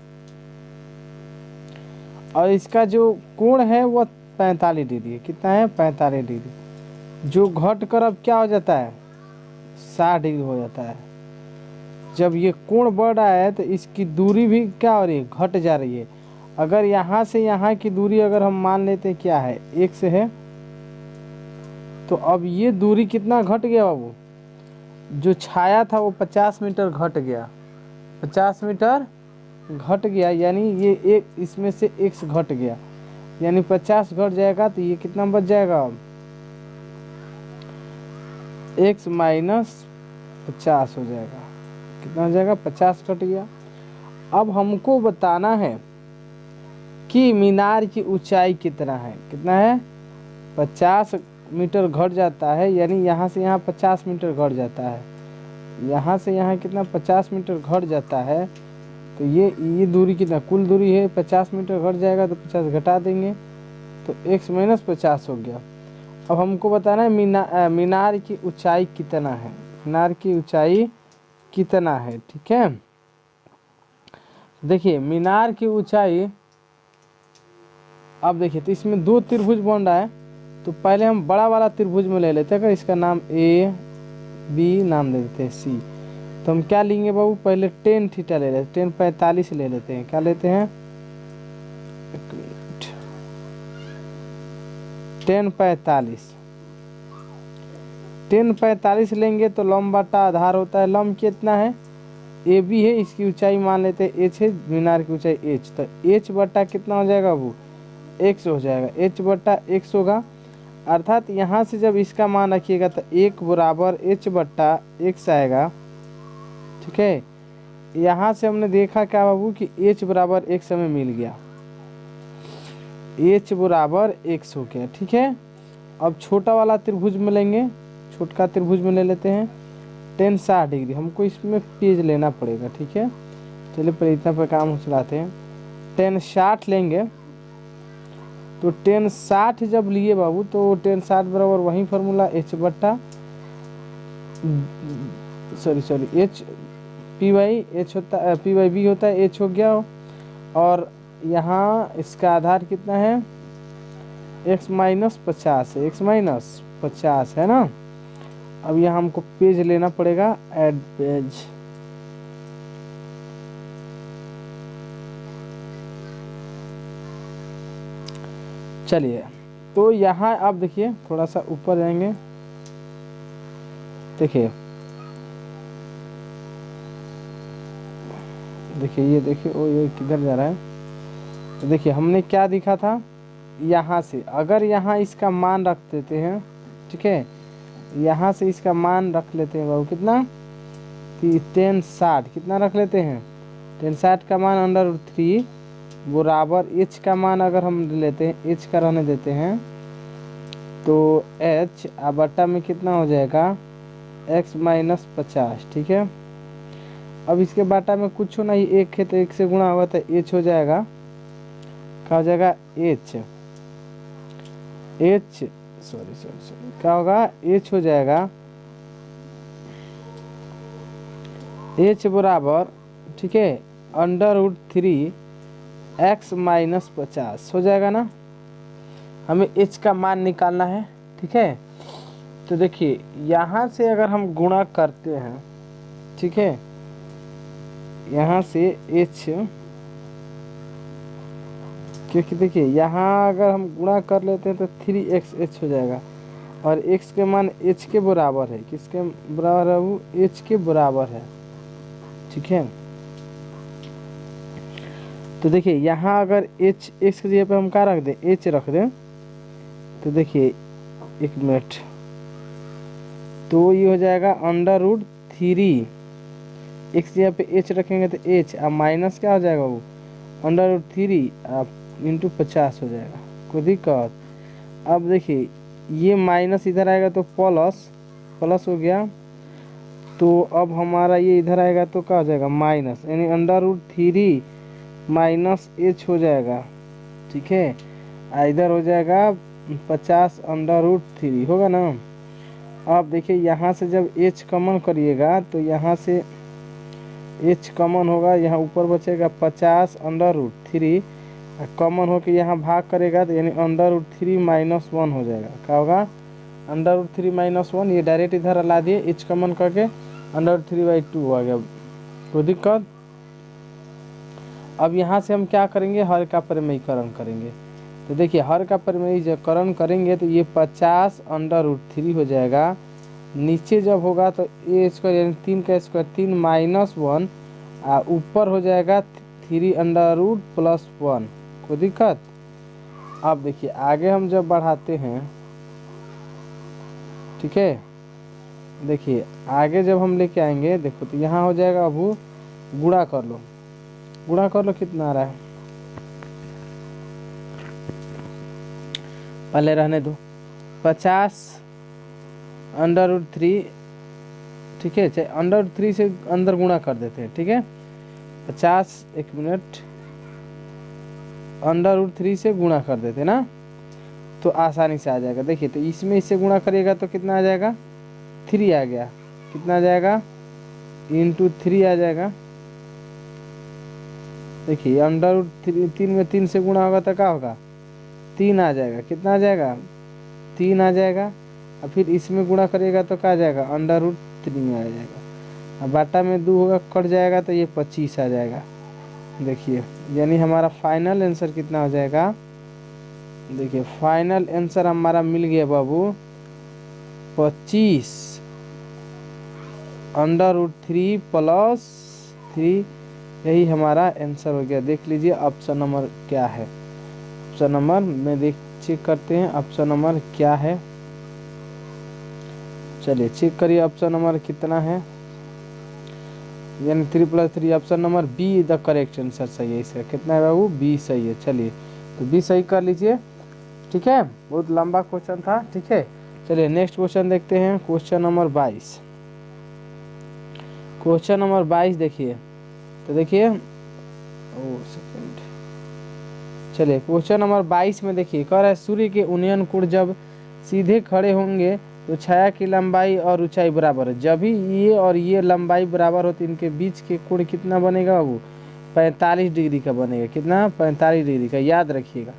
और इसका जो कोण है वो 45 डिग्री, कितना है 45 डिग्री, जो घट कर अब क्या हो जाता है 60 डिग्री हो जाता है। जब ये कोण बढ़ रहा है तो इसकी दूरी भी क्या हो रही है, घट जा रही है। अगर यहाँ से यहाँ की दूरी अगर हम मान लेते हैं क्या है 1 से है, तो अब ये दूरी कितना घट गया बाबू, जो छाया था वो 50 मीटर घट गया, 50 मीटर घट गया, यानी ये एक इसमें से x घट गया, यानी 50 घट जाएगा, तो ये कितना बच जाएगा अब x माइनस 50 हो जाएगा, कितना हो जाएगा 50 घट गया। अब हमको बताना है कि मीनार की ऊंचाई कितना है, कितना है 50 मीटर घट जाता है, यानी यहाँ से यहाँ 50 मीटर घट जाता है, यहाँ से यहाँ कितना 50 मीटर घट जाता है। तो ये दूरी कितना, कुल दूरी है 50 मीटर घट जाएगा, तो 50 घटा देंगे तो x माइनस 50 हो गया। अब हमको बताना है मीनार की ऊंचाई कितना है, मीनार की ऊंचाई कितना है, ठीक है। देखिए मीनार की ऊंचाई, अब देखिए तो इसमें 2 त्रिभुज बन रहा है, तो पहले हम बड़ा वाला त्रिभुज में ले लेते हैं, अगर इसका नाम A B नाम दे देते हैं C। तो हम क्या लेंगे बाबू, पहले tan थीटा ले लेते हैं, tan 45 ले लेते हैं, क्या लेते हैं tan 45, 10 45 लेंगे तो लंब बटा आधार होता है। लंब कितना है, ए बी है, इसकी ऊंचाई मान लेते हैं एच है, मीनार की ऊंचाई एच, तो एच बटा कितना हो जाएगा, वो एक्स हो जाएगा, एच बटा एक्स होगा। अर्थात यहाँ से जब इसका मान रखिएगा तो 1 बराबर एच बट्टा एक्स आएगा। ठीक है, यहाँ से हमने देखा क्या बाबू कि एच बराबर एक्स हमें मिल गया, एच बराबर एक्स हो गया। ठीक है, अब छोटा वाला त्रिभुज में लेंगे, छोटका त्रिभुज में ले लेते हैं। tan 60 डिग्री, हमको इसमें पेज लेना पड़ेगा। ठीक है, चलिए पहले इतना पर काम चलाते हैं। tan 60 लेंगे तो tan 60 जब लिए बाबू तो tan 60 बराबर वही फार्मूला एच बट्टा sorry H P by H होता है, पी बाई बी होता है, एच हो गया। और यहाँ इसका आधार कितना है, x माइनस 50 है, x माइनस 50 है ना। अब यहाँ हमको पेज लेना पड़ेगा, ऐड पेज। चलिए तो यहाँ आप देखिए, थोड़ा सा ऊपर जाएंगे, देखिए देखिए ये देखिए, ओ ये किधर जा रहा है। तो देखिए हमने क्या दिखा था, यहाँ से अगर यहाँ इसका मान रख देते हैं, ठीक है, यहाँ से इसका मान रख लेते हैं बाबू कितना, कि tan 60 कितना रख लेते हैं, tan 60 का मान √3 बराबर h का मान अगर हम लेते हैं, h का रहने देते हैं, तो h बट्टा में कितना हो जाएगा, x माइनस 50। ठीक है, अब इसके बाटा में कुछ नहीं, एक है तो एक से गुणा होगा तो h हो जाएगा, क्या हो जाएगा, h सॉरी क्या होगा, h हो जाएगा, h बराबर, ठीक है, √3 x माइनस 50 हो जाएगा ना। हमें h का मान निकालना है। ठीक है, तो देखिए यहाँ से अगर हम गुणा करते हैं, ठीक है, यहाँ से h, क्योंकि देखिए यहाँ अगर हम गुणा कर लेते हैं तो 3xh हो जाएगा, और x के मान h के बराबर है, किसके बराबर है, वो h के बराबर है। ठीक है, तो देखिए यहाँ अगर h x की जगह पे हम क्या रख दें, h रख दें, तो देखिए एक मिनट, तो ये हो जाएगा √3, x जगह पे h रखेंगे तो h, अब माइनस क्या हो जाएगा, वो √3 इंटू 50 हो जाएगा, कोई दिक्कत। अब देखिए ये माइनस इधर आएगा तो प्लस हो गया, तो अब हमारा ये इधर आएगा तो क्या हो जाएगा, माइनस, यानी √3 माइनस h हो जाएगा। ठीक है, इधर हो जाएगा 50 √3 होगा ना। अब देखिए यहाँ से जब h कॉमन करिएगा तो यहाँ से h कॉमन होगा, यहाँ ऊपर बचेगा 50 √3, कॉमन हो के यहाँ भाग करेगा तो यानी √3 माइनस 1 हो जाएगा, क्या होगा, √3 माइनस 1, ये डायरेक्ट इधर ला दिए, h कॉमन करके √3/2 आ गया, कोई दिक्कत। अब यहाँ से हम क्या करेंगे, हर का परिमेयीकरण करेंगे, तो देखिए हर का परिमेयीकरण करेंगे तो ये 50 √3 हो जाएगा, नीचे जब होगा तो a स्क्वायर यानी 3 का स्क्वायर 3 माइनस 1, ऊपर हो जाएगा 3√+1, कोई दिक्कत। अब देखिए आगे हम जब बढ़ाते हैं, ठीक है, देखिए आगे जब हम लेके आएंगे, देखो तो यहाँ हो जाएगा, अब गुणा कर लो कितना आ रहा है, पहले रहने दो, 50 √3, ठीक है, चाहे √3 से अंदर गुणा कर देते हैं। ठीक है, 50, एक मिनट, √3 से गुणा कर देते ना, तो आसानी से आ जाएगा। देखिए तो इसमें इससे गुणा करिएगा तो कितना आ जाएगा, 3 आ गया, कितना आ जाएगा, इंटू 3 आ जाएगा। देखिए √3 में 3 से गुणा होगा तो क्या होगा, 3 आ जाएगा, कितना आ जाएगा, 3 आ जाएगा। और फिर इसमें गुणा करिएगा तो क्या आ जाएगा, √3 में आ जाएगा, अब बाटा में 2 होगा, कट जाएगा तो ये 25 आ जाएगा। देखिए यानी हमारा फाइनल आंसर कितना हो जाएगा, देखिए फाइनल आंसर हमारा मिल गया बाबू 25 √3 + 3, यही हमारा आंसर हो गया। देख लीजिए ऑप्शन नंबर क्या है। ऑप्शन नंबर में चेक करते हैं ऑप्शन नंबर क्या है। चलिए चेक करिए ऑप्शन नंबर कितना है, यानी 3 + 3। Option number be the correct answer सही है इसका। कितना है बाबू? बी सही है। चलिए तो बी सही कर लीजिए। ठीक है, बहुत लंबा क्वेश्चन था। ठीक है, चलिए नेक्स्ट क्वेश्चन देखते हैं। Question number 22। क्वेश्चन नंबर 22 देखिए, तो देखिए सेकंड। चलिए क्वेश्चन नंबर 22 में देखिए, कह रहा है सूर्य के उन्नयन कोण जब सीधे खड़े होंगे तो छाया की लंबाई और ऊंचाई बराबर है। जब भी ये और ये लंबाई बराबर हो तो इनके बीच के कोण कितना बनेगा बाबू? 45 डिग्री का बनेगा। कितना? 45 डिग्री का। याद रखिएगा,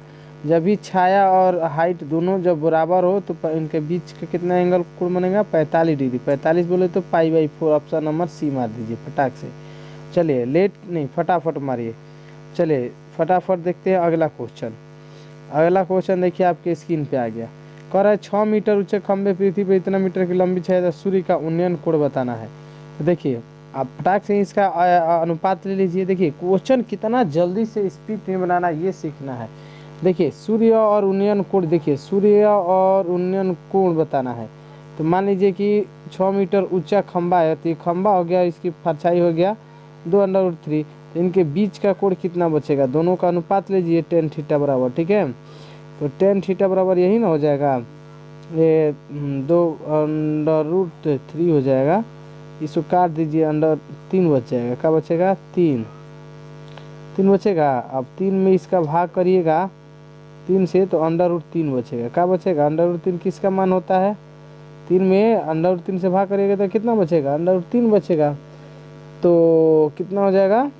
जब भी छाया और हाइट दोनों जब बराबर हो तो इनके बीच का कितना एंगल कोण बनेगा? 45 डिग्री। 45 बोले तो π/4। ऑप्शन नंबर सी मार दीजिए फटाक से। चलिए लेट नहीं, फटाफट मारिए। चलिए फटाफट देखते हैं अगला क्वेश्चन। अगला क्वेश्चन देखिए आपके स्क्रीन पे आ गया। कह रहा है 6 मीटर ऊंचे खंभे पृथ्वी पर इतना मीटर की लंबी छाया सूर्य का उन्नयन कोण बताना है। तो देखिए आप फटाक से इसका अनुपात ले लीजिए। देखिए क्वेश्चन कितना जल्दी से स्पीड में बनाना ये सीखना है। देखिए सूर्य और उन्नयन कोण, देखिए सूर्य और उन्नयन कोण बताना है। तो मान लीजिए कि 6 मीटर ऊंचा खंभा है, तो ये खंभा हो गया, इसकी परछाई हो गया 2√3। तो इनके बीच का कोण कितना बचेगा? दोनों का अनुपात लीजिए tan थीटा बराबर। ठीक है, तो tan थीटा बराबर यही ना हो जाएगा, ये 2√3 हो जाएगा। इसको काट दीजिए, √3 बच जाएगा। क्या बचेगा? 3 बचेगा। अब 3 में इसका भाग करिएगा 3 से तो √3 बचेगा। क्या बचेगा? √3 किसका मान होता है? 3 में √3 से भाग करिएगा तो कितना बचेगा? √3 बचेगा। तो कितना हो जाएगा?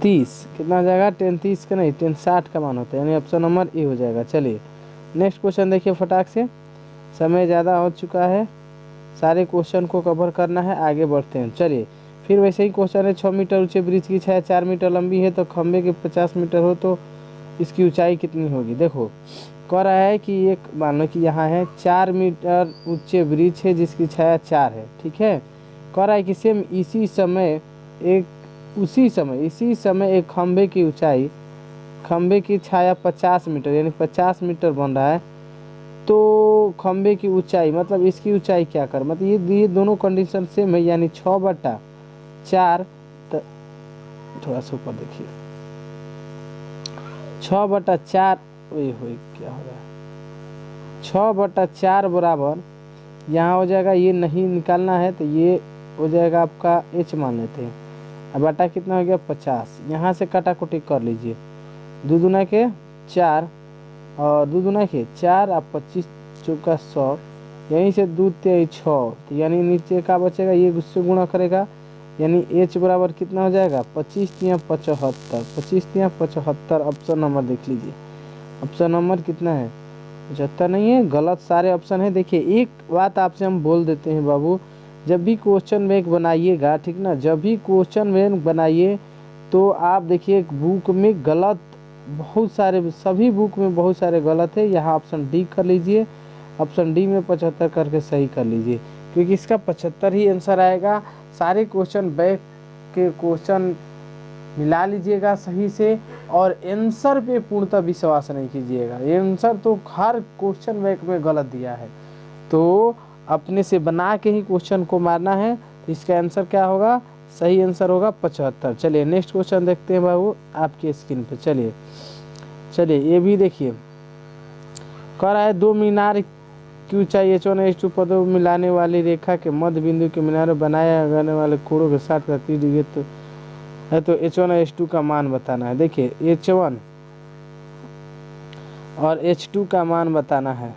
30। कितना हो जाएगा? tan 30 का नहीं, tan 60 का मान होता है, यानी ऑप्शन नंबर ए हो जाएगा। चलिए नेक्स्ट क्वेश्चन देखिए फटाक से, समय ज़्यादा हो चुका है, सारे क्वेश्चन को कवर करना है, आगे बढ़ते हैं। चलिए फिर वैसे ही क्वेश्चन है, 6 मीटर ऊंचे ब्रिज की छाया 4 मीटर लंबी है तो खंबे के 50 मीटर हो तो इसकी ऊंचाई कितनी होगी? देखो कह रहा है कि एक मान लो कि यहाँ है 4 मीटर ऊंचे ब्रिज है जिसकी छाया 4 है। ठीक है, कह रहा है कि सेम इसी समय एक खंबे की ऊंचाई, खंबे की छाया 50 मीटर यानी 50 मीटर बन रहा है। तो खंबे की ऊंचाई मतलब इसकी ऊंचाई क्या कर, मतलब ये दोनों कंडीशन सेम है, यानी 6/4। थोड़ा सा ऊपर देखिए, 6/4 क्या हो रहा है? 6/4 बराबर यहाँ हो जाएगा, ये नहीं निकालना है तो ये हो जाएगा आपका h मान लेते हैं। अब बटा कितना हो गया? 50। यहाँ से काटाकुटी कर लीजिए, 2 दूना के 4 और 2 दूना के 4 और 25 चौका 100, यहीं से 2 3 6, तो यानी नीचे का बचेगा, ये उससे गुणा करेगा, यानी h बराबर कितना हो जाएगा? 25 × 75। 25 × 75 ऑप्शन नंबर देख लीजिए। ऑप्शन नंबर कितना है? 75 नहीं है, गलत सारे ऑप्शन है। देखिए एक बात आपसे हम बोल देते हैं बाबू, जब भी क्वेश्चन बैंक बनाइएगा, ठीक ना, जब भी क्वेश्चन बैंक बनाइए तो आप देखिए बुक में गलत बहुत सारे, सभी बुक में बहुत सारे गलत है। यहाँ ऑप्शन डी कर लीजिए, ऑप्शन डी में 75 करके सही कर लीजिए, क्योंकि इसका 75 ही आंसर आएगा। सारे क्वेश्चन बैंक के क्वेश्चन मिला लीजिएगा सही से, और आंसर पे पूर्णतः विश्वास नहीं कीजिएगा। आंसर तो हर क्वेश्चन बैंक में गलत दिया है, तो अपने से बना के ही क्वेश्चन को मारना है। तो इसका आंसर क्या होगा? सही आंसर होगा 75। चलिए नेक्स्ट क्वेश्चन देखते हैं बाबू आपके स्क्रीन पे। चलिए ये भी देखिए, कह रहा है 2 मीनार की ऊंचाई h1 h2 पदों मिलाने वाली रेखा के मध्य बिंदु के मीनार बनाए जाने वाले कोणों के साथ 30 डिग्री तो h1 h2 का मान बताना है। देखिए h1 और h2 का मान बताना है।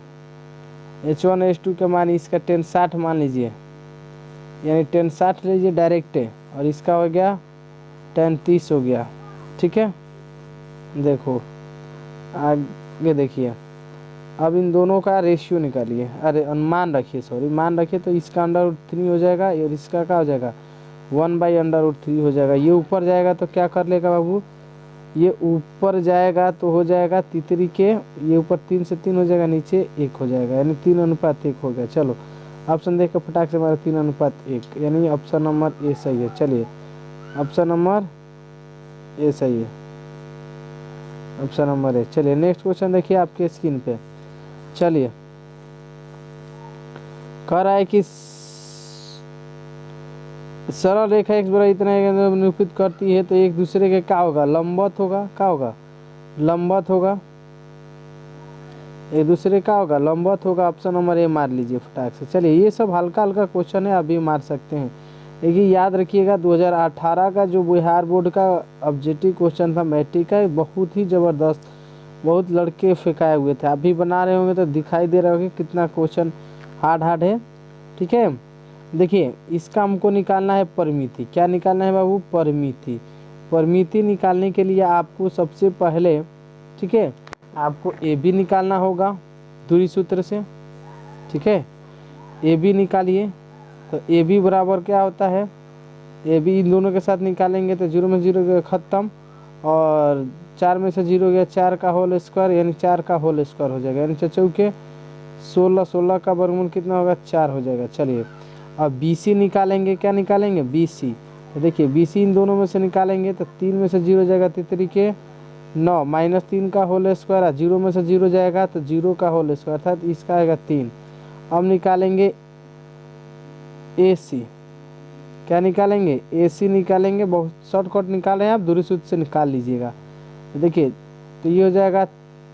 h1 h2 का मान, इसका tan 60 मान लीजिए, यानी tan 60 लीजिए डायरेक्ट, और इसका हो गया tan 30 हो गया। ठीक है, देखो आगे देखिए, अब इन दोनों का रेशियो निकालिए, अरे मान रखिए, सॉरी मान रखिए, तो इसका √3 हो जाएगा और इसका क्या हो जाएगा? 1/√3 हो जाएगा। ये ऊपर जाएगा तो क्या कर लेगा बाबू? ये ऊपर जाएगा तो हो जाएगा तितरी के, ये ऊपर 3 से 3 हो जाएगा, नीचे 1 हो जाएगा, यानी 3:1 हो गया। चलो ऑप्शन देख कर फटाक से हमारा 3:1, यानी ऑप्शन नंबर ए सही है। चलिए ऑप्शन नंबर ए सही है, ऑप्शन नंबर ए। चलिए नेक्स्ट क्वेश्चन देखिए आपके स्क्रीन पे। चलिए कह रहा है कि सरल रेखा x बराबर इतना निरूपित करती है तो एक दूसरे के क्या होगा, लंबवत होगा, क्या होगा, लंबवत होगा, एक दूसरे का होगा, लंबवत होगा। ऑप्शन नंबर ए मार लीजिए फटाक से। चलिए ये सब हल्का हल्का क्वेश्चन है, अभी मार सकते हैं, लेकिन याद रखिएगा 2018 का जो बिहार बोर्ड का ऑब्जेक्टिव क्वेश्चन था मैट्रिक का, बहुत ही ज़बरदस्त, बहुत लड़के फेंकाए हुए थे। अभी बना रहे होंगे तो दिखाई दे रहा होगा कितना क्वेश्चन हार्ड है। ठीक है, देखिए इसका हमको निकालना है परिमिति। क्या निकालना है बाबू, परिमिति। परिमिति निकालने के लिए आपको सबसे पहले, ठीक है, आपको ए बी निकालना होगा दूरी सूत्र से। ठीक है, ए बी निकालिए, तो ए बी बराबर क्या होता है, ए बी इन दोनों के साथ निकालेंगे तो 0 में 0 खत्म, और 4 में से 0 गया, 4 का होल स्क्वायर, यानी 4 का होल स्क्वायर हो जाएगा, यानी चौके 16, 16 का वर्गमूल कितना होगा, 4 हो जाएगा। चलिए अब बी सी निकालेंगे, क्या निकालेंगे, बी सी। तो देखिए बी सी इन दोनों में से निकालेंगे तो 3 में से 0 जाएगा, तितरी के 9, -3 का होल स्क्वायर, 0 में से 0 जाएगा तो 0 का होल स्क्वायर, अर्थात इसका आएगा 3। अब निकालेंगे ए सी, क्या निकालेंगे, ए सी निकालेंगे, बहुत शॉर्टकट निकाले हैं आप, दूरी सूत्र से निकाल लीजिएगा। तो देखिए तो ये हो जाएगा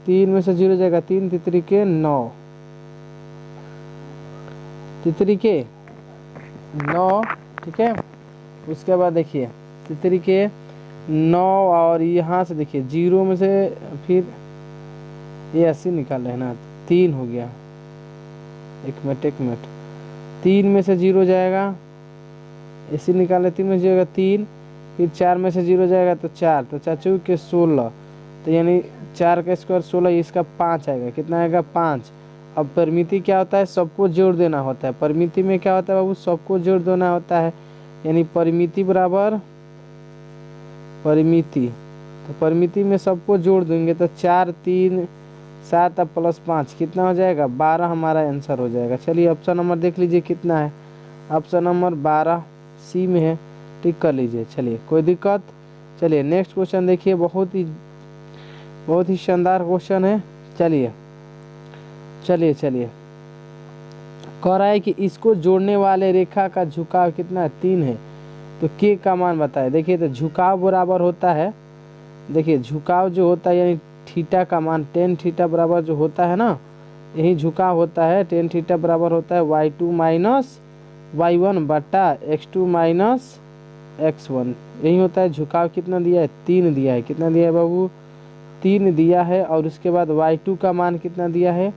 3 में से 0 जाएगा 3, तितरी के 9, तितरी के 9। ठीक है, उसके बाद देखिए तितरी के 9, और यहाँ से देखिए 0 में से फिर ये 80 निकाल रहे हैं ना, 3 हो गया, एक मिनट, 3 में से 0 जाएगा, 80 निकाले, 3 में से जाएगा 3, फिर 4 में से 0 जाएगा तो 4, तो 4 चौके के 16, तो यानी 4 का स्क्वायर 16, इसका 5 आएगा, कितना आएगा, 5। अब परिमिति क्या होता है, सबको जोड़ देना होता है। परिमिति में क्या होता है बाबू, सबको जोड़ देना होता है, यानी परिमिति बराबर परिमिति, तो परिमिति में सबको जोड़ देंगे तो 4, 3, 7 अब +5 कितना हो जाएगा, 12 हमारा आंसर हो जाएगा। चलिए ऑप्शन नंबर देख लीजिए कितना है, ऑप्शन नंबर 12 सी में है, टिक कर लीजिए। चलिए कोई दिक्कत। चलिए नेक्स्ट क्वेश्चन देखिए, बहुत ही शानदार क्वेश्चन है। चलिए कह रहा है कि इसको जोड़ने वाले रेखा का झुकाव कितना है, 3 है, तो के का मान बताए। देखिए तो झुकाव बराबर होता है, देखिए झुकाव जो होता है यानी थीटा का मान, tan थीटा बराबर जो होता है ना, यही झुकाव होता है। tan थीटा बराबर होता है y2 माइनस y1 बटा x2 माइनस x1, यही होता है झुकाव। कितना दिया है, 3 दिया है, कितना दिया है बाबू, 3 दिया है। और उसके बाद y2 का मान कितना दिया है,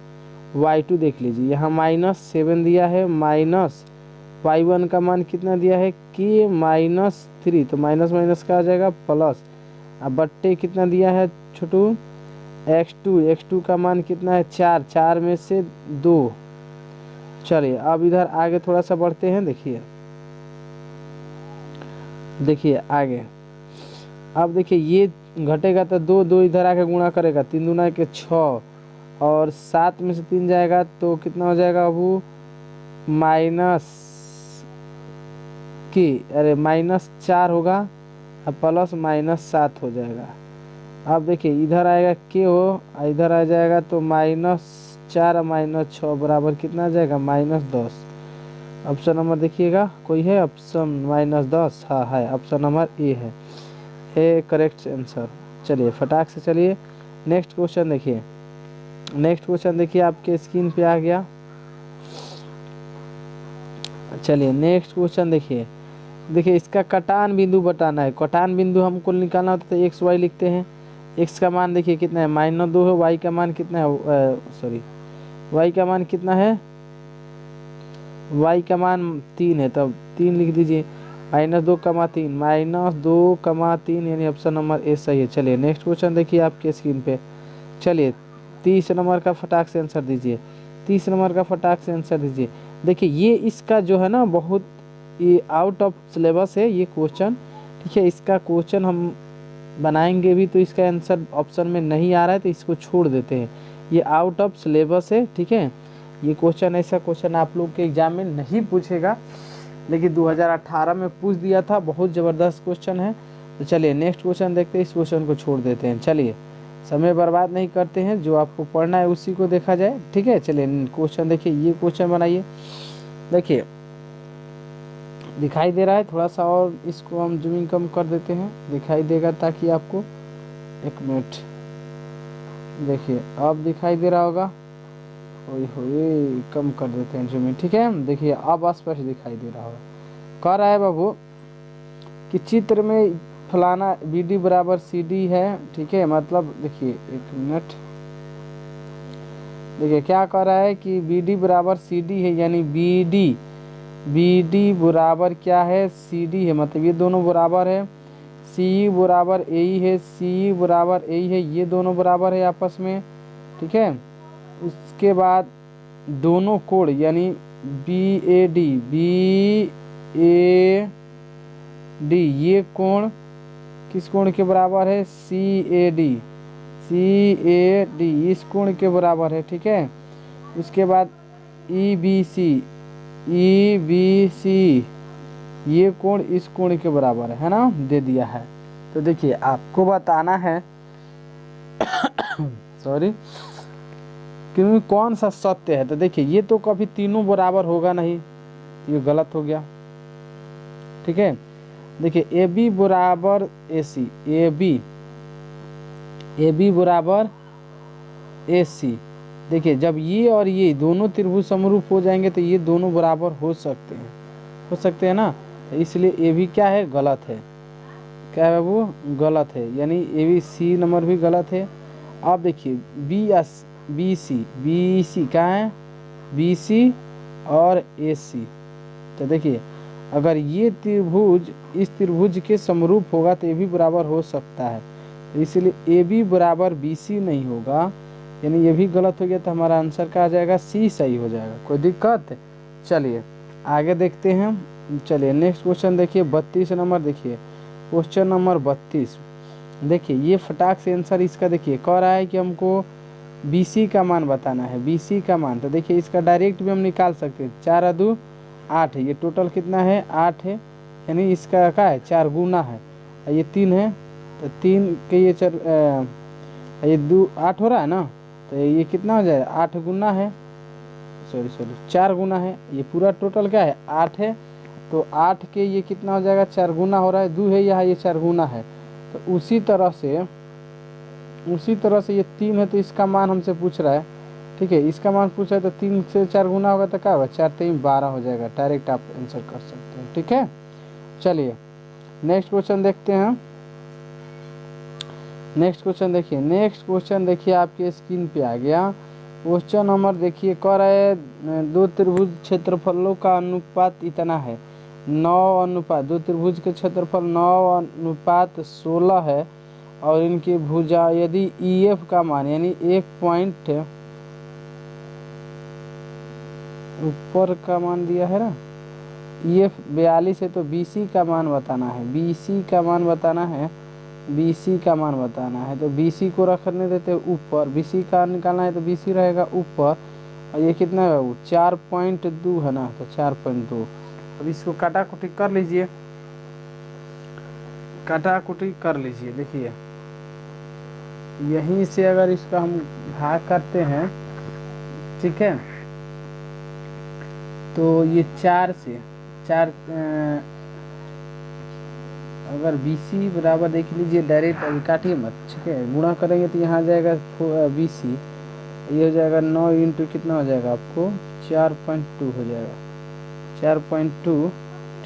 y2 देख लीजिए यहाँ -7 दिया है, माइनस y1 का मान कितना दिया है, k -3, तो माइनस माइनस का आ जाएगा प्लस, अब बट्टे कितना दिया है छोटू, x2 का मान कितना है 4, 4 में से 2। चलिए अब इधर आगे थोड़ा सा बढ़ते हैं, देखिए आगे। अब देखिए ये घटेगा तो 2 इधर आके गुणा करेगा, 3 दूना के 6, और 7 में से 3 जाएगा तो कितना हो जाएगा बाबू, -4 होगा, अब प्लस -7 हो जाएगा। अब देखिए इधर आएगा के हो, इधर आ जाएगा तो -4 और -6 बराबर कितना आ जाएगा, -10। ऑप्शन नंबर देखिएगा कोई है, ऑप्शन -10, हाँ है, ऑप्शन नंबर ए है करेक्ट आंसर। चलिए फटाक से चलिए नेक्स्ट क्वेश्चन देखिए, आपके स्क्रीन पे आ गया। चलिए नेक्स्ट क्वेश्चन देखिए इसका कटान बिंदु बताना है। कटान बिंदु हमको निकालना होता है तो एक्स वाई लिखते हैं। एक्स का मान देखिए कितना है, -2 है, वाई का मान कितना है, वाई का मान कितना है, वाई का मान 3 है, तब 3 लिख दीजिए, -2, 3, -2, 3, यानी ऑप्शन नंबर ए सही है। चलिए नेक्स्ट क्वेश्चन देखिए आपके स्क्रीन पे। चलिए 30 नंबर का फटाक से आंसर दीजिए, 30 नंबर का फटाक से आंसर दीजिए। देखिए ये इसका जो है ना बहुत ये आउट ऑफ सिलेबस है ये क्वेश्चन, ठीक है। इसका क्वेश्चन हम बनाएंगे भी तो इसका आंसर ऑप्शन में नहीं आ रहा है तो इसको छोड़ देते हैं, ये आउट ऑफ सिलेबस है। ठीक है, ये क्वेश्चन ऐसा क्वेश्चन आप लोग के एग्जाम में नहीं पूछेगा, लेकिन 2018 में पूछ दिया था, बहुत ज़बरदस्त क्वेश्चन है। तो चलिए नेक्स्ट क्वेश्चन देखते हैं, इस क्वेश्चन को छोड़ देते हैं। चलिए समय बर्बाद नहीं करते हैं, जो आपको पढ़ना है उसी को देखा जाए। ठीक है, चलिए क्वेश्चन देखिए, ये क्वेश्चन बनाइए। देखिए दिखाई दे रहा है थोड़ा सा, और इसको हम जूमिंग कम कर देते हैं, दिखाई देगा ताकि आपको, एक मिनट, देखिए अब दिखाई दे रहा होगा। ओए होए, कम कर देते हैं जूमिंग। ठीक है, देखिए अब स्पष्ट दिखाई दे रहा होगा। कह रहा है बाबू कि चित्र में फलाना BD बराबर CD है। ठीक है, मतलब देखिए एक मिनट, देखिए क्या कह रहा है कि BD बराबर CD है, यानी BD बराबर क्या है, CD है, मतलब ये दोनों बराबर है। CE बराबर AE है, CE बराबर AE है, ये दोनों बराबर है आपस में। ठीक है, उसके बाद दोनों कोण यानी BAD ये कोण किस कोण के बराबर है, CAD इस कोण के बराबर है। ठीक है, उसके बाद EBC ये कोण इस कोण के बराबर है ना, दे दिया है। तो देखिए आपको बताना है सॉरी, क्योंकि कौन सा सत्य है। तो देखिए ये तो कभी तीनों बराबर होगा नहीं, ये गलत हो गया। ठीक है, देखिए AB बराबर AC, AB बराबर AC। देखिए जब ये और ये दोनों त्रिभुज समरूप हो जाएंगे तो ये दोनों बराबर हो सकते हैं ना, तो इसलिए ये भी क्या है, गलत है। क्या है वो, गलत है, यानी ABC नंबर भी गलत है। अब देखिए BC क्या है, BC और AC। तो देखिए अगर ये त्रिभुज इस त्रिभुज के समरूप होगा तो ये भी बराबर हो सकता है, इसलिए AB बराबर BC नहीं होगा, यानी ये भी गलत हो गया। तो हमारा आंसर क्या आ जाएगा, C सही हो जाएगा। कोई दिक्कत? चलिए आगे देखते हैं। चलिए नेक्स्ट क्वेश्चन देखिए, 32 नंबर। देखिए क्वेश्चन नंबर 32, देखिए ये फटाक से आंसर इसका देखिए, कह रहा है कि हमको BC का मान बताना है, BC का मान। तो देखिए इसका डायरेक्ट भी हम निकाल सकते हैं, 4 और 2 8 है, ये टोटल कितना है, 8 है, यानी इसका क्या है, 4 गुना है, ये 3 है, तो 3 के ये ये 2 8 हो रहा है ना, तो ये कितना हो जाएगा, 8 गुना है, सॉरी 4 गुना है, ये पूरा टोटल क्या है, 8 है। तो 8 के ये कितना हो जाएगा, 4 गुना हो रहा है, 2 है यहाँ, ये 4 गुना है। तो उसी तरह से ये 3 है, तो इसका मान हमसे पूछ रहा है। ठीक है, इसका मान पूछा है, तो 3 से 4 गुना होगा तो क्या होगा, 4 3 12 हो जाएगा। डायरेक्ट आप आंसर कर सकते हैं। ठीक है, चलिए नेक्स्ट क्वेश्चन देखते हैं। नेक्स्ट क्वेश्चन देखिए आपके स्क्रीन पे आ गया। क्वेश्चन नंबर देखिए, कह रहा है दो त्रिभुज क्षेत्रफलों का अनुपात इतना है, 9 अनुपात, दो त्रिभुज के क्षेत्रफल 9:16 है, और इनकी भुजा यदि EF का मान यानी 1 पॉइंट ऊपर का मान दिया है ना, EF 42 है, तो BC का मान बताना है, BC का मान बताना है, तो BC को रखने देते ऊपर, BC का निकालना है तो BC रहेगा ऊपर, और ये कितना है, 4.2 है ना, तो 4.2। अब इसको काटाकुटी कर लीजिए, देखिए यहीं से अगर इसका हम भाग करते हैं, ठीक है, तो ये 4 से 4 अगर BC बराबर देख लीजिए, डायरेक्ट अभी काटिए मत, ठीक है, गुणा करेंगे तो यहाँ जाएगा BC, ये हो जाएगा 9 इंटू कितना हो जाएगा आपको, 4.2 हो जाएगा, 4.2।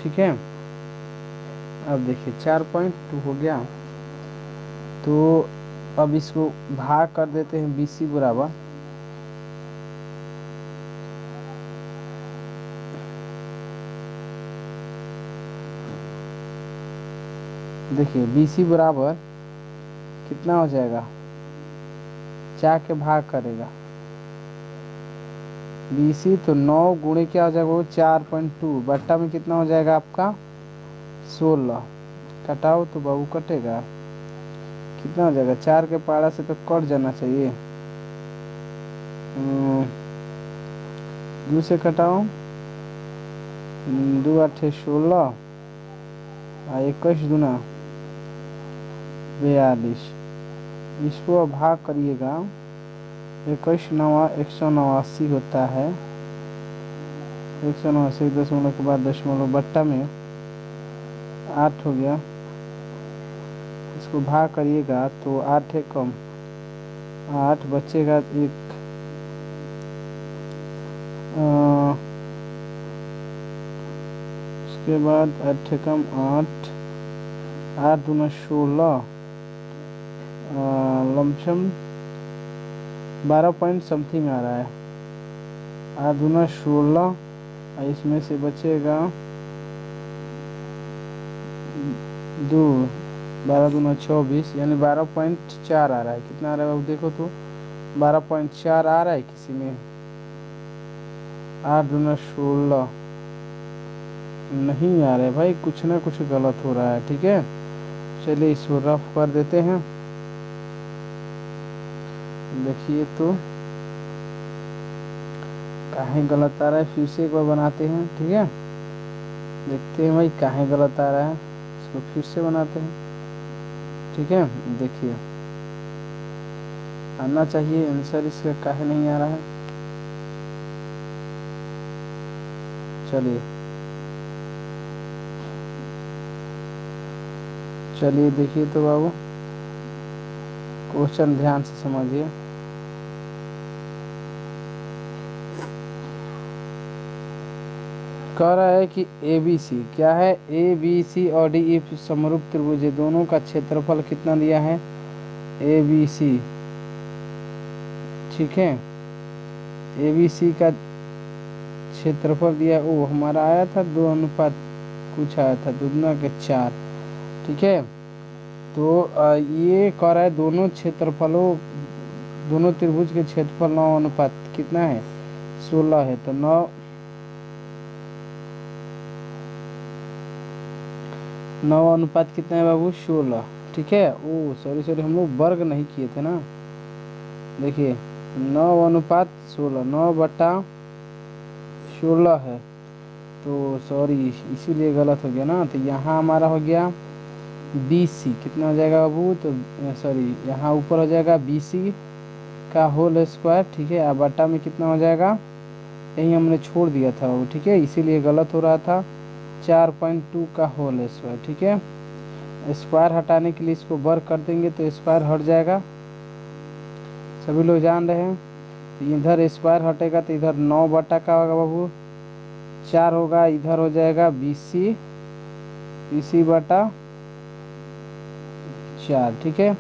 ठीक है, अब देखिए 4.2 हो गया, तो अब इसको भाग कर देते हैं, BC बराबर, देखिए BC बराबर कितना हो जाएगा, 4 के भाग करेगा BC, तो 9 गुणे क्या हो जाएगा, वो 4.2 बट्टा में कितना हो जाएगा आपका 16, कटाओ तो बाबू कटेगा, कितना हो जाएगा, 4 के पारा से तो कट जाना चाहिए। 2 से घटाओ, 2 8 16 और 21 दूना 42। इसको अब भाग करिएगा, 21 9 189 होता है। 189 दशमलव के बाद दशमलव बट्टा में 8 हो गया। इसको भाग करिएगा तो 8 है कम, 8 बचेगा 1। उसके बाद 8 है कम 8, 8 दूना 16, लमसम 12 पॉइंट समथिंग आ रहा है। 8 दूना 16, इसमें से बचेगा 2, 12 दूना 24, यानी 12.4 आ रहा है। कितना आ रहा है बाबू देखो तो, 12.4 आ रहा है किसी में। 8 दूना 16 नहीं आ रहा है भाई, कुछ ना कुछ गलत हो रहा है। ठीक है, चलिए इसको रफ कर देते हैं। देखिए तो काहे गलत आ रहा है, फिर से एक बार बनाते हैं। ठीक है, देखते हैं भाई काहे गलत आ रहा है, इसको फिर से बनाते हैं। ठीक है, देखिए आना चाहिए आंसर, इसका काहे नहीं आ रहा है। चलिए देखिए तो बाबू, क्वेश्चन ध्यान से समझिए। कह रहा है कि ABC क्या है, ABC और DE समरूप त्रिभुज है, दोनों का क्षेत्रफल कितना दिया है, ABC। ठीक है, ABC का क्षेत्रफल दिया, वो हमारा आया था 2 अनुपात कुछ आया था, 2 दूना के 4। ठीक है, तो ये कह रहा है दोनों क्षेत्रफलों, दोनों त्रिभुज के क्षेत्रफल 9 अनुपात कितना है, 16 है। तो 9 अनुपात कितना है बाबू, 16। ठीक है, ओ सॉरी हम लोग वर्ग नहीं किए थे ना। देखिए 9 अनुपात 16, 9 बटा 16 है, तो सॉरी इसीलिए गलत हो गया ना। तो यहाँ हमारा हो गया BC, कितना हो जाएगा बाबू, तो सॉरी यहाँ ऊपर हो जाएगा BC का होल स्क्वायर। ठीक है, अब बटा में कितना हो जाएगा, यही हमने छोड़ दिया था बाबू। ठीक है, इसीलिए गलत हो रहा था, 4.2 का होल स्क्वायर। ठीक है, स्क्वायर हटाने के लिए इसको वर्ग कर देंगे तो स्क्वायर हट जाएगा, सभी लोग जान रहे हैं। इधर स्क्वायर हटेगा तो इधर 9 बटा का होगा बाबू 4 होगा, इधर हो जाएगा BC बटा 4। ठीक है,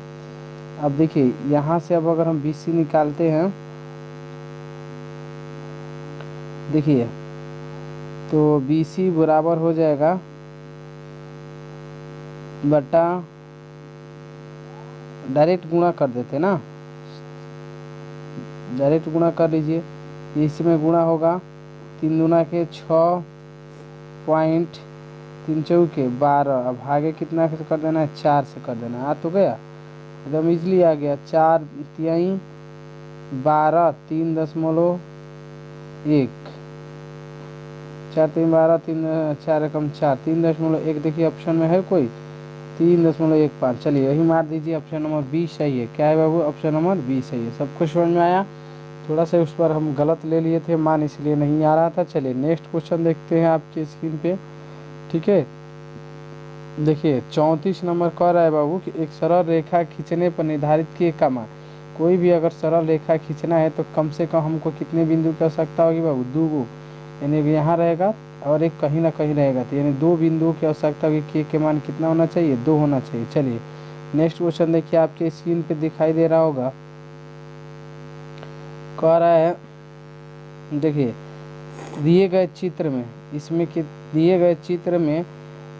अब देखिए यहाँ से अब अगर हम BC निकालते हैं, देखिए तो BC बराबर हो जाएगा बटा, डायरेक्ट गुणा कर देते ना, डायरेक्ट गुणा कर लीजिए, इसमें गुणा होगा 3 दूना के 6 पॉइंट 3 चौके 12, अब आगे कितना से कर देना है, 4 से कर देना है। आ तो गया, एकदम इजली आ गया। 4 तिहाई 12, 3.1, 4 3 12, 3 4 एकम 4, 3.1। देखिए ऑप्शन में है कोई, 3.15। चलिए यही मार दीजिए, ऑप्शन नंबर बी सही है। क्या है बाबू, ऑप्शन नंबर बी सही है। सबको समझ में आया, थोड़ा सा उस पर हम गलत ले लिए थे मान, इसलिए नहीं आ रहा था। चलिए नेक्स्ट क्वेश्चन देखते हैं आपके स्क्रीन पे। ठीक है, देखिए 34 नंबर कह रहा है बाबू कि एक सरल रेखा खींचने पर निर्धारित किए का मान, कोई भी अगर सरल रेखा खींचना है तो कम से कम हमको कितने बिंदु की आवश्यकता होगी बाबू, 2 गो, यानी यहाँ रहेगा और एक कहीं ना कहीं रहेगा, तो यानी 2 बिंदुओं की आवश्यकता होगी। के मान कितना होना चाहिए, 2 होना चाहिए। चलिए नेक्स्ट क्वेश्चन देखिए, आपके स्क्रीन पे दिखाई दे रहा होगा, कह रहा है देखिए दिए गए चित्र में, इसमें दिए गए चित्र में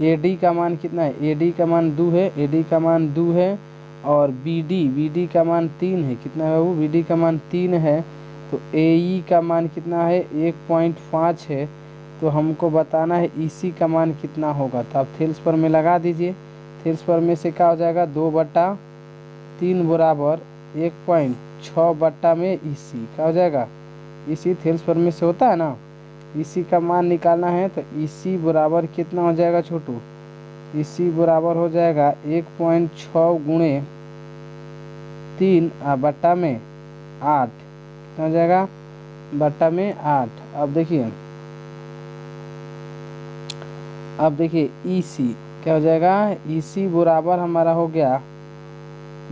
AD का मान कितना है, AD का मान 2 है, AD का मान 2 है, और BD का मान 3 है। कितना है बाबू, BD का मान 3 है, तो AE का मान कितना है, 1.5 है। तो हमको बताना है EC का मान कितना होगा, तो आप थेल्स पर में लगा दीजिए। थेल्स पर में से क्या हो जाएगा, 2 बटा 3 बराबर 1.6 बट्टा में ईसी क्या हो जाएगा, ईसी थेल्स पर में से होता है ना, ईसी का मान निकालना है तो ईसी बराबर कितना हो जाएगा छोटू, ईसी बराबर हो जाएगा 1.6 गुणे 3 बट्टा में 8 कितना हो जाएगा, बट्टा में 8। अब देखिए ईसी क्या हो जाएगा, ईसी बराबर हमारा हो गया,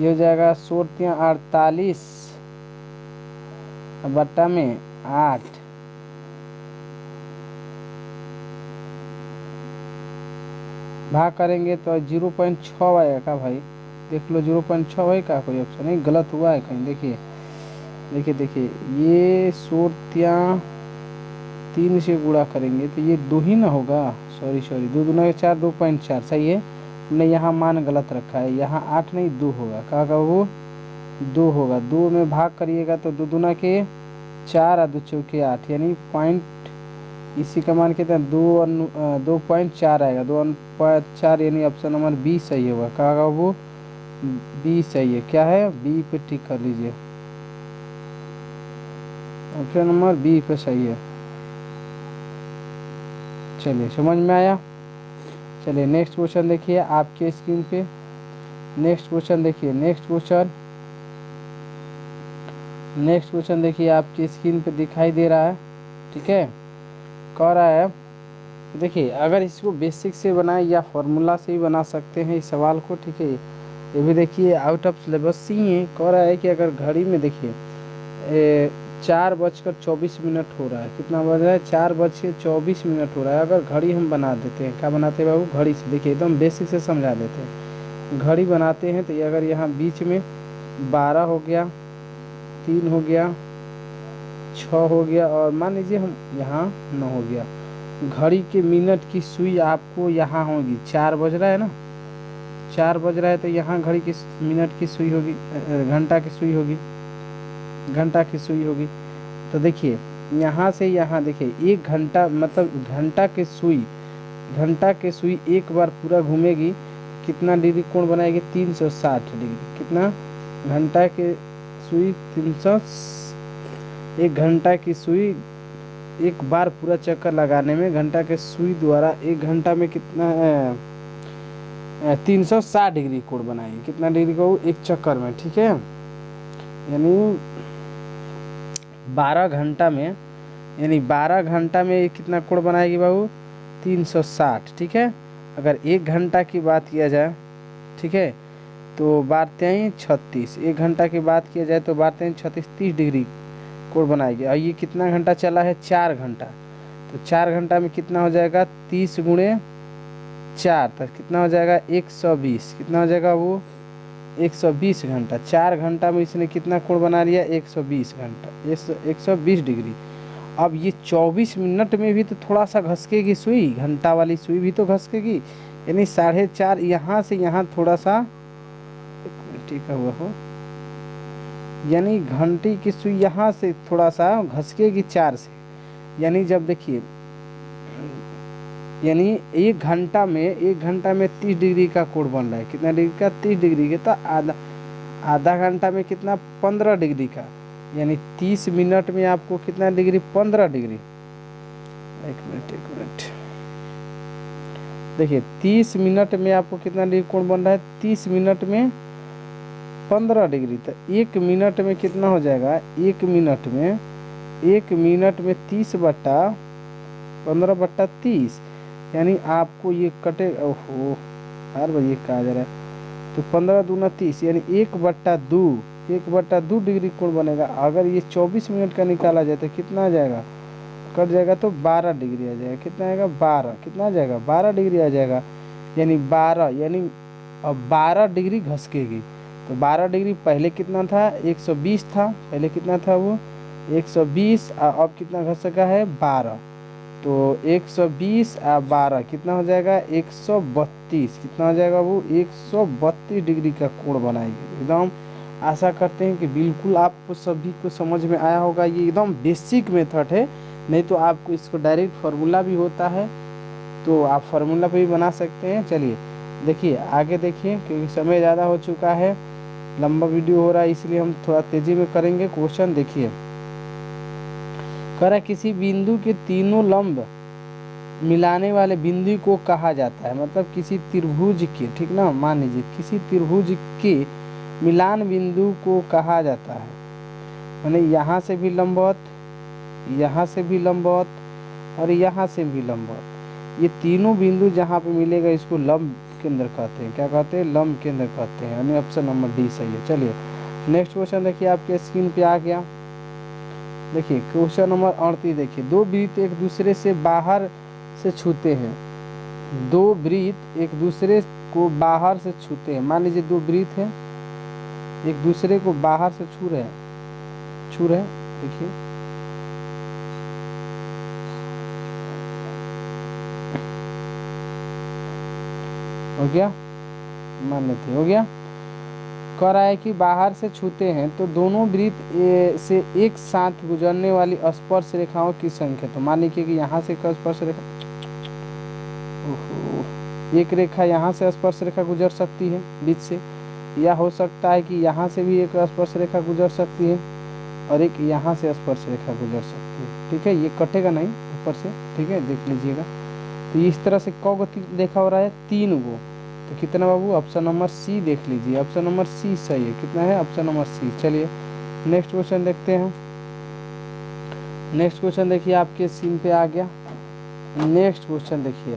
ये हो जाएगा 48 बट्टा में 8। भाग करेंगे तो 0.6 आएगा का भाई, देख लो 0.6 है का, कोई ऑप्शन नहीं, गलत हुआ है कहीं, देखिए देखिए देखिए ये 3 से गुणा करेंगे तो ये 2 ही ना होगा, सॉरी 2 दूना 4 2.4 सही है, हमने यहाँ मान गलत रखा है, यहाँ 8 नहीं 2 होगा, कहा का वो 2 होगा, 2 में भाग करिएगा तो 2 दूना के 4 और 2 चौके 8 यानी पॉइंट, इसी का मान कितना 2.4 आएगा, 2.4 यानी ऑप्शन नंबर बी सही होगा, कहा का वो बी सही है, क्या है बी पे टिक कर लीजिए, ऑप्शन नंबर बी पे सही है। चलिए समझ में आया। चलिए नेक्स्ट क्वेश्चन देखिए आपके स्क्रीन पे, नेक्स्ट क्वेश्चन देखिए, नेक्स्ट क्वेश्चन देखिए आपकी स्क्रीन पे दिखाई दे रहा है, ठीक है, कह रहा है देखिए अगर इसको बेसिक से बनाए या फॉर्मूला से ही बना सकते हैं इस सवाल को, ठीक है, ये भी देखिए आउट ऑफ सिलेबस सी है, कह रहा है कि अगर घड़ी में देखिए 4:24 हो रहा है, कितना बज रहा है 4:24 हो रहा है, अगर घड़ी हम बना देते हैं, क्या बनाते हैं बाबू, घड़ी से, देखिए एकदम बेसिक से समझा देते हैं, घड़ी बनाते हैं तो ये अगर यहाँ बीच में 12 हो गया, 3 हो गया, 6 हो गया और मान लीजिए हम यहाँ 9 हो गया, घड़ी के मिनट की सुई आपको यहाँ होगी, 4 बज रहा है ना, 4 बज रहा है तो यहाँ घड़ी की मिनट की सुई होगी, घंटा की सुई होगी, घंटा की सुई होगी, तो देखिए यहाँ से यहाँ देखिए 1 घंटा मतलब घंटा के सुई एक बार पूरा घूमेगी, कितना डिग्री कोण बनाएगी 360 डिग्री, कितना घंटा के सुई 1 घंटा की सुई एक बार पूरा चक्कर लगाने में घंटा के सुई द्वारा 1 घंटा में कितना 360 डिग्री कोण बनाएगी, कितना डिग्री को एक चक्कर में, ठीक है, यानी 12 घंटा में, यानी 12 घंटा में कितना कोण बनाएगी बाबू 360, ठीक है, अगर 1 घंटा की बात किया जाए, ठीक है, तो 12×3 36, 1 घंटा की बात किया जाए तो 12×3 36 30 डिग्री कोण बनाएगी, और ये कितना घंटा चला है 4 घंटा, तो 4 घंटा में कितना हो जाएगा 30 × 4 तो कितना हो जाएगा 120, कितना हो जाएगा वो 120 घंटा, 4 घंटा में इसने कितना कोण बना लिया 120 घंटा, 120 डिग्री। अब ये 24 मिनट में भी तो थोड़ा सा घसकेगी सुई, घंटा वाली सुई भी तो घसकेगी, यानी 4.5 यहाँ से यहाँ थोड़ा सा ठीक हुआ हो, यानी घंटी की सुई यहाँ से थोड़ा सा घसकेगी 4 से, यानी जब देखिए यानी 1 घंटा में 30 डिग्री का कोण बन रहा है, कितना डिग्री का 30 डिग्री का, तो आधा घंटा में कितना 15 डिग्री का, यानी 30 मिनट में आपको कितना डिग्री 15 डिग्री, एक मिनट देखिए 30 मिनट में आपको कितना डिग्री कोण बन रहा है 30 मिनट में 15 डिग्री, तो 1 मिनट में कितना हो जाएगा 1 मिनट में 30/15/30, यानी आपको ये कटे, ओहो हर बार ये कहा जा रहा है, तो 15 दूना 30 यानी 1/2 डिग्री कोण बनेगा। अगर ये 24 मिनट का निकाला जाए तो कितना आ जाएगा, कट जाएगा तो 12 डिग्री आ जाएगा, कितना आएगा 12, कितना आ जाएगा 12 डिग्री आ जाएगा, यानी 12 यानी अब 12 डिग्री घसकेगी, तो 12 डिग्री पहले कितना था 120 था, पहले कितना था वो 120, अब कितना घसका है 12, तो 120 और 12 कितना हो जाएगा 132, कितना हो जाएगा वो 132 डिग्री का कोण बनाएगी। एकदम आशा करते हैं कि बिल्कुल आपको सभी को समझ में आया होगा, ये एकदम बेसिक मेथड है, नहीं तो आपको इसको डायरेक्ट फार्मूला भी होता है तो आप फार्मूला पे भी बना सकते हैं। चलिए देखिए आगे देखिए क्योंकि समय ज़्यादा हो चुका है, लंबा वीडियो हो रहा है इसलिए हम थोड़ा तेजी में करेंगे। क्वेश्चन देखिए, कह रहा है किसी बिंदु के तीनों लंब मिलाने वाले बिंदु को कहा जाता है, मतलब किसी त्रिभुज के, ठीक ना, मान लीजिए किसी त्रिभुज के मिलान बिंदु को कहा जाता है। माने यहाँ से भी लंबवत, यहाँ से भी लंबवत और यहाँ से भी लंबवत, ये तीनों बिंदु जहाँ पे मिलेगा इसको लंब केंद्र कहते हैं। क्या कहते हैं? लंब केंद्र कहते हैं। यानी ऑप्शन नंबर डी सही है। चलिए नेक्स्ट क्वेश्चन देखिए, आपके स्क्रीन पे आ गया। देखिए क्वेश्चन नंबर 38 देखिए, दो वृत्त एक दूसरे से बाहर से छूते हैं, दो वृत्त एक दूसरे को बाहर से छूते हैं। मान लीजिए दो वृत्त हैं, एक दूसरे को बाहर से छू रहे हैं। देखिए हो गया, मान लेते हो गया। कह रहा है कि बाहर से छूते हैं तो दोनों वृत्त से एक साथ गुजरने वाली स्पर्श रेखाओं की संख्या। तो मान लीजिए कि यहाँ से एक स्पर्श रेखा, एक रेखा यहाँ से स्पर्श रेखा गुजर सकती है बीच से, या हो सकता है कि यहाँ से भी एक स्पर्श रेखा गुजर सकती है और एक यहाँ से स्पर्श रेखा गुजर सकती है। ठीक है, ये कटेगा नहीं ऊपर से, ठीक है, देख लीजिएगा। तो इस तरह से कौ गो देखा हो रहा है? 3 गो। तो कितना बाबू? ऑप्शन नंबर सी देख लीजिए, ऑप्शन नंबर सी सही है। कितना है? Option number C. चलिए नेक्स्ट क्वेश्चन देखते हैं। नेक्स्ट क्वेश्चन देखिए, आपके स्क्रीन पे आ गया। नेक्स्ट क्वेश्चन देखिए,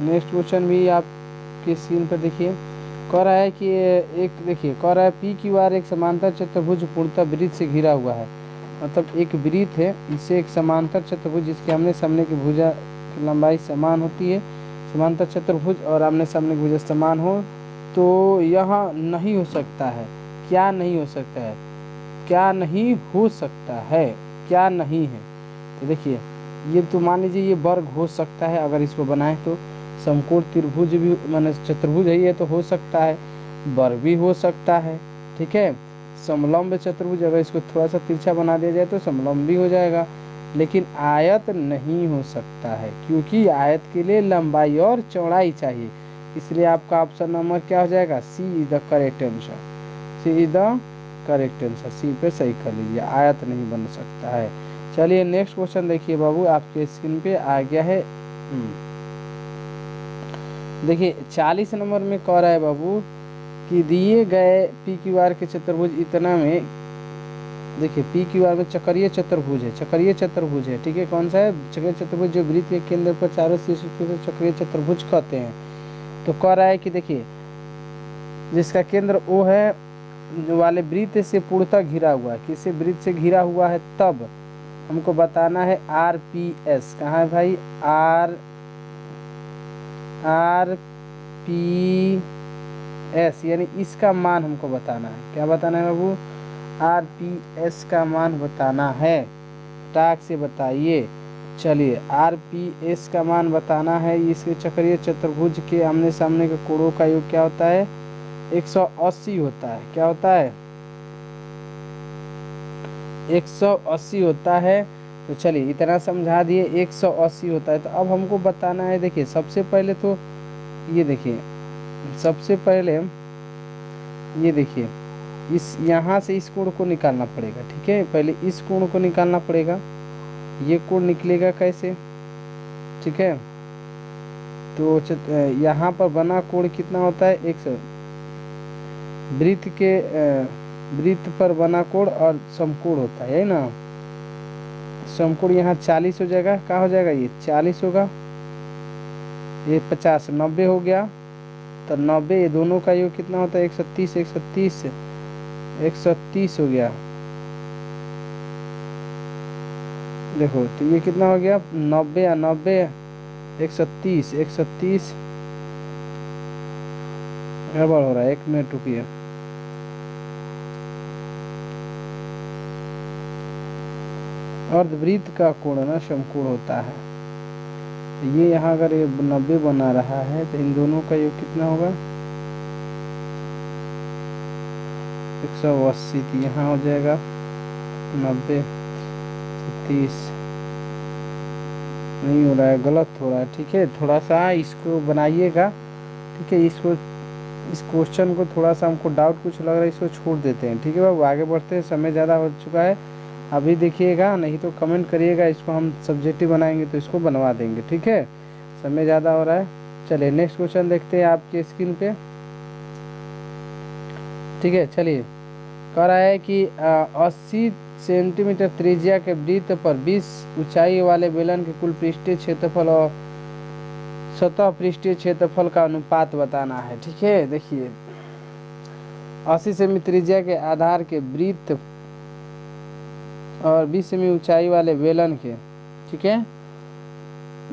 नेक्स्ट क्वेश्चन भी आपके स्क्रीन पर देखिए। कह रहा है कि एक, देखिए कह रहा है पी क्यू आर एक समांतर चतुर्भुज पूर्णतः वृत्त से घिरा हुआ है। मतलब एक वृत्त है, इसे एक समांतर चतुर्भुज जिसके आमने सामने की भुजा की लंबाई समान होती है, समांतर चतुर्भुज और आमने सामने की भुजा समान हो, तो यह नहीं हो सकता है। क्या नहीं हो सकता है? क्या नहीं हो सकता है, क्या नहीं है? तो देखिए ये तो मान लीजिए ये वर्ग हो सकता है, अगर इसको बनाए तो समकोण त्रिभुज भी माने चतुर्भुज है ये तो हो सकता है, वर्ग भी हो सकता है। ठीक है, समलंब चतुर्भुज अगर इसको थोड़ा सा तिरछा बना दिया जाए तो समलंब भी हो जाएगा, लेकिन आयत नहीं हो सकता है, क्योंकि आयत के लिए लंबाई और चौड़ाई चाहिए। इसलिए आपका ऑप्शन नंबर क्या हो जाएगा? C is the correct answer. C is the correct answer, C पे सही कर लीजिए, आयत नहीं बन सकता है। चलिए नेक्स्ट क्वेश्चन देखिए बाबू, आपके स्क्रीन पे आ गया है। देखिए 40 नंबर में कह रहा है बाबू कि दिए गए पी क्यू आर के चतुर्भुज इतना में, देखिए पी क्यू आर में चक्रीय चतुर्भुज है, चक्रीय चतुर्भुज है। ठीक है, कौन सा है? चक्रीय चतुर्भुज जो वृत्त के केंद्र पर चारों शीर्ष से चक्रीय चतुर्भुज कहते हैं। तो कह रहा है कि देखिए जिसका केंद्र ओ है वाले वृत्त से पूर्णतः घिरा हुआ है, किसी वृत्त से घिरा हुआ है, तब हमको बताना है आर पी एस। कहाँ है भाई? आर पी एस, यानी इसका मान हमको बताना है। क्या बताना है बाबू? आर पी एस का मान बताना है, टाक से बताइए। चलिए आर पी एस का मान बताना है। इसके चक्रीय चतुर्भुज के आमने सामने के कोणों का योग क्या होता है? 180 होता है। क्या होता है? 180 होता है। तो चलिए इतना समझा दिए, 180 होता है। तो अब हमको बताना है, देखिए सबसे पहले तो ये देखिए, सबसे पहले ये देखिए इस यहाँ से इस कोण को निकालना पड़ेगा। ठीक है, पहले इस कोण को निकालना पड़ेगा। ये कोण निकलेगा कैसे? ठीक है, तो यहाँ पर बना कोण कितना होता है? 100। वृत्त पर बना कोण और समकोण होता है ना, समकोण यहाँ 40 हो जाएगा। क्या हो जाएगा? ये 40 होगा, ये 50, 90 हो गया। तो 90 ये दोनों का योग कितना होता है? 130, 130, 130 हो गया। देखो तो ये कितना हो गया? 90 या 90 130, 130 गड़बड़ हो रहा है, 1 मिनट रुकिए। अर्धवृत्त का कोण ना समकोण होता है। तो ये यहाँ अगर ये 90 बना रहा है तो इन दोनों का योग कितना होगा? 180। तो यहाँ हो जाएगा 90, 30 नहीं हो रहा है, गलत हो रहा है। ठीक है, थोड़ा सा इसको बनाइएगा। ठीक है, इसको इस क्वेश्चन को थोड़ा सा हमको डाउट कुछ लग रहा है, इसको छोड़ देते हैं। ठीक है बाबू, आगे बढ़ते हैं, समय ज़्यादा हो चुका है। अभी देखिएगा, नहीं तो कमेंट करिएगा, इसको हम सब्जेक्टिव बनाएंगे तो इसको बनवा देंगे। ठीक है, समय ज़्यादा हो रहा है। चलिए नेक्स्ट क्वेश्चन देखते हैं आपके स्क्रीन पे। ठीक है, चलिए कह रहा है कि 80 सेंटीमीटर त्रिज्या के वृत्त पर 20 ऊंचाई वाले बेलन के कुल पृष्ठीय क्षेत्रफल और सतह पृष्ठीय क्षेत्रफल का अनुपात बताना है। ठीक है, देखिए 80 सेमी त्रिज्या के आधार के वृत्त और 20 सेमी ऊंचाई वाले बेलन के, ठीक है,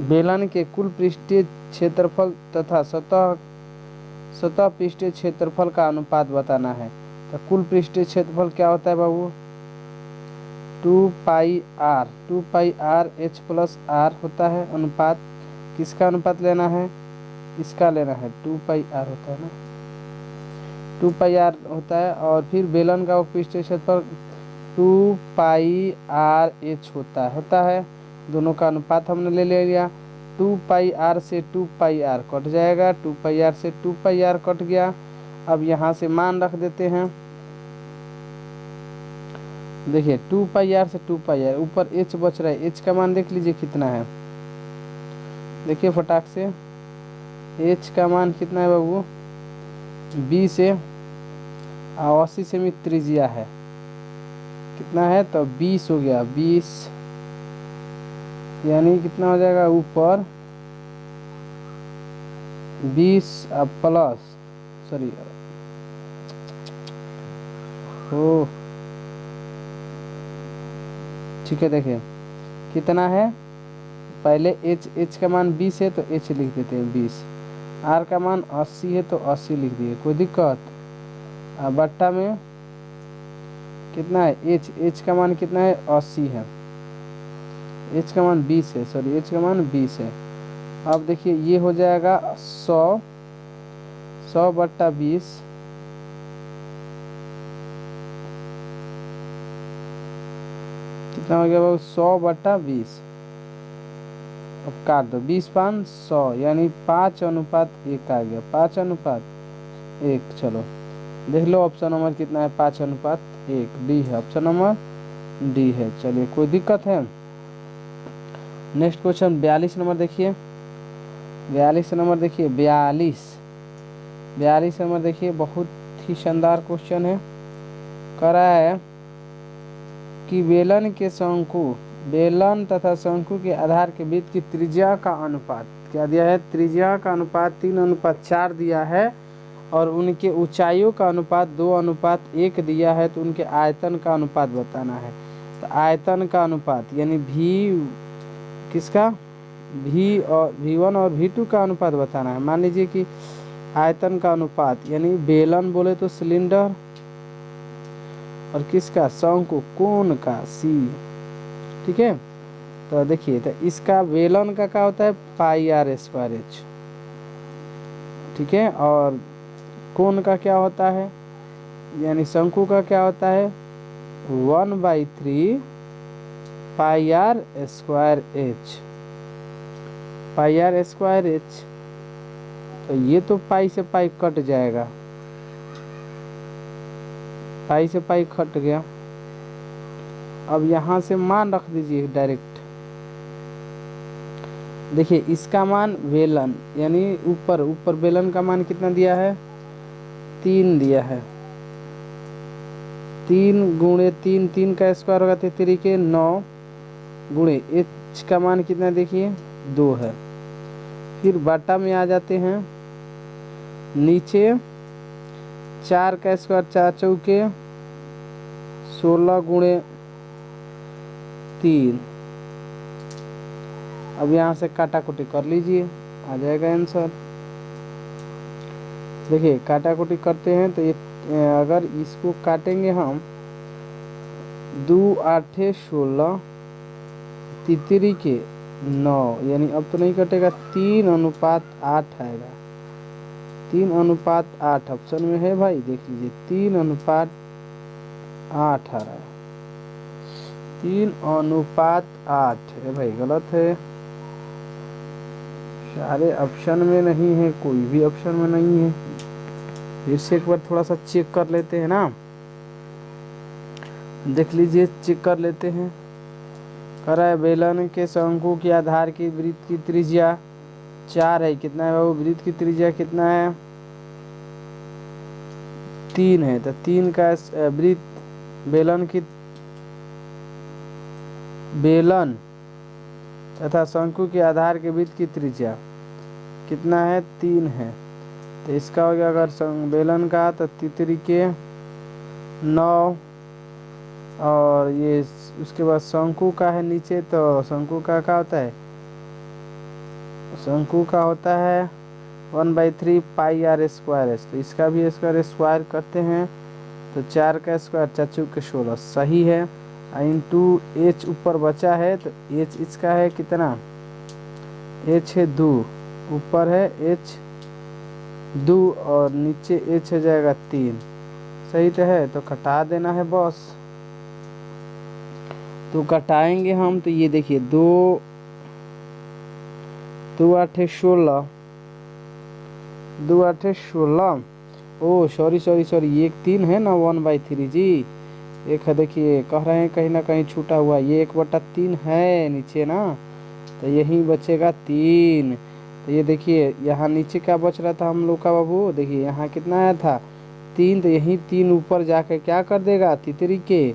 बेलन के कुल पृष्ठीय क्षेत्रफल तथा सतह पृष्ठीय क्षेत्रफल का अनुपात बताना है। तो कुल पृष्ठीय क्षेत्रफल क्या होता है बाबू? 2 पाई आर एच प्लस आर होता है। अनुपात किसका अनुपात लेना है? इसका लेना है, 2 पाई आर होता है ना, 2 पाई आर होता है। और फिर बेलन का पृष्ठीय क्षेत्रफल 2 पाई आर एच होता है। दोनों का अनुपात हमने ले लिया। 2 पाई आर से 2 पाई आर कट जाएगा, 2 पाई आर से 2 पाई आर कट गया। अब यहाँ से मान रख देते हैं। देखिए 2 पाई आर से 2 पाई आर, ऊपर एच बच रहा है, एच का मान देख लीजिए कितना है। देखिए फटाक से, एच का मान कितना है बाबू? 20 है, 80 सेमी त्रिज्या है, कितना है? तो 20 हो गया, 20 यानी कितना हो जाएगा? ऊपर 20 प्लस, सॉरी ओ, ठीक है, देखिए कितना है। पहले एच का मान 20 है तो एच लिख देते हैं 20, आर का मान 80 है तो 80 लिख दिए, कोई दिक्कत? अब बट्टा में कितना है? एच का मान कितना है? 80 है, एच का मान 20 है, सॉरी एच का मान 20 है। अब देखिए ये हो जाएगा 100 बट्टा 20, कितना हो गया बाबू? 100 बट्टा 20। अब काट दो, 20 5 100 यानी 5:1 आ गया, 5:1। चलो देख लो ऑप्शन नंबर कितना है? 5:1, डी है, ऑप्शन नंबर डी है। चलिए कोई दिक्कत है? नेक्स्ट क्वेश्चन 42 नंबर देखिए, 42 नंबर देखिए, 42 नंबर देखिए, बहुत ही शानदार क्वेश्चन है। कह रहा है कि बेलन तथा शंकु के आधार के वृत्त की त्रिज्या का अनुपात क्या दिया है? त्रिज्या का अनुपात 3:4 दिया है, और उनके ऊंचाइयों का अनुपात 2:1 दिया है। तो उनके आयतन का अनुपात बताना है। तो आयतन का अनुपात यानी भी किसका? भी और V1 और V2 का अनुपात बताना है। मान लीजिए कि आयतन का अनुपात यानी बेलन बोले तो सिलेंडर, और किसका? शंकु, कोण का, सी। ठीक है, तो देखिए तो इसका बेलन का क्या होता है? पाई आर स्क्वायर एच। ठीक है, और कोण का क्या होता है? यानी शंकु का क्या होता है? 1/3 pi r square h, pi r square h. तो ये तो पाई से पाई कट जाएगा, पाई से पाई कट गया। अब यहाँ से मान रख दीजिए डायरेक्ट। देखिए इसका मान बेलन यानी ऊपर बेलन का मान कितना दिया है? 3 दिया है। 3 गुणे 3, 3 का स्क्वायर होगा 3 के 9 गुणे एच का मान कितना? देखिए 2 है। फिर बाटा में आ जाते हैं, नीचे 4 का स्क्वायर 4 चौके 16 गुणे 3। अब यहाँ से काटाकुटी कर लीजिए, आ जाएगा आंसर। देखिए काटाकुटी करते हैं तो ये अगर इसको काटेंगे हम 2 8 16 तितरी के 9, यानी अब तो नहीं कटेगा, 3:8 आएगा। 3:8 ऑप्शन में है भाई, देख लीजिए 3:8 आ रहा है। 3:8 है भाई, गलत है। सारे ऑप्शन में नहीं है, कोई भी ऑप्शन में नहीं है। फिर से एक बार थोड़ा सा चेक कर लेते हैं ना, देख लीजिए, चेक कर लेते हैं। कह रहा है बेलन के शंकु के आधार की वृत्त की त्रिज्या 4 है, कितना है बाबू, वृत्त की त्रिज्या कितना है, 3 है। तो 3 का वृत्त बेलन तथा शंकु के आधार के वृत्त की त्रिज्या कितना है, 3 है। तो इसका हो गया अगर बेलन का तो तितरी के 9, और ये उसके बाद शंकु का है नीचे, तो शंकु का क्या होता है, शंकु का होता है 1/3 पाई आर स्क्वायर एस। तो इसका भी स्क्वायर करते हैं, तो 4 का स्क्वायर 4 के 16 सही है। इंटू एच ऊपर बचा है, तो एच इसका है कितना, एच है 2, ऊपर है एच 2 और नीचे एच हो जाएगा 3, सही तो है। तो कटा देना है बस। तो कटाएंगे हम, तो ये देखिए 2 2 8 16, 2 8 16, ओ सॉरी ये एक 3 है ना 1/3 जी, एक है, देखिए कह रहे हैं कहीं ना कहीं छूटा हुआ, ये 1/3 है नीचे ना, तो यही बचेगा 3। तो ये देखिए यहाँ नीचे क्या बच रहा था हम लोग का बाबू, देखिए यहाँ कितना आया था 3, तो यही 3 ऊपर जाके क्या कर देगा, तितरी के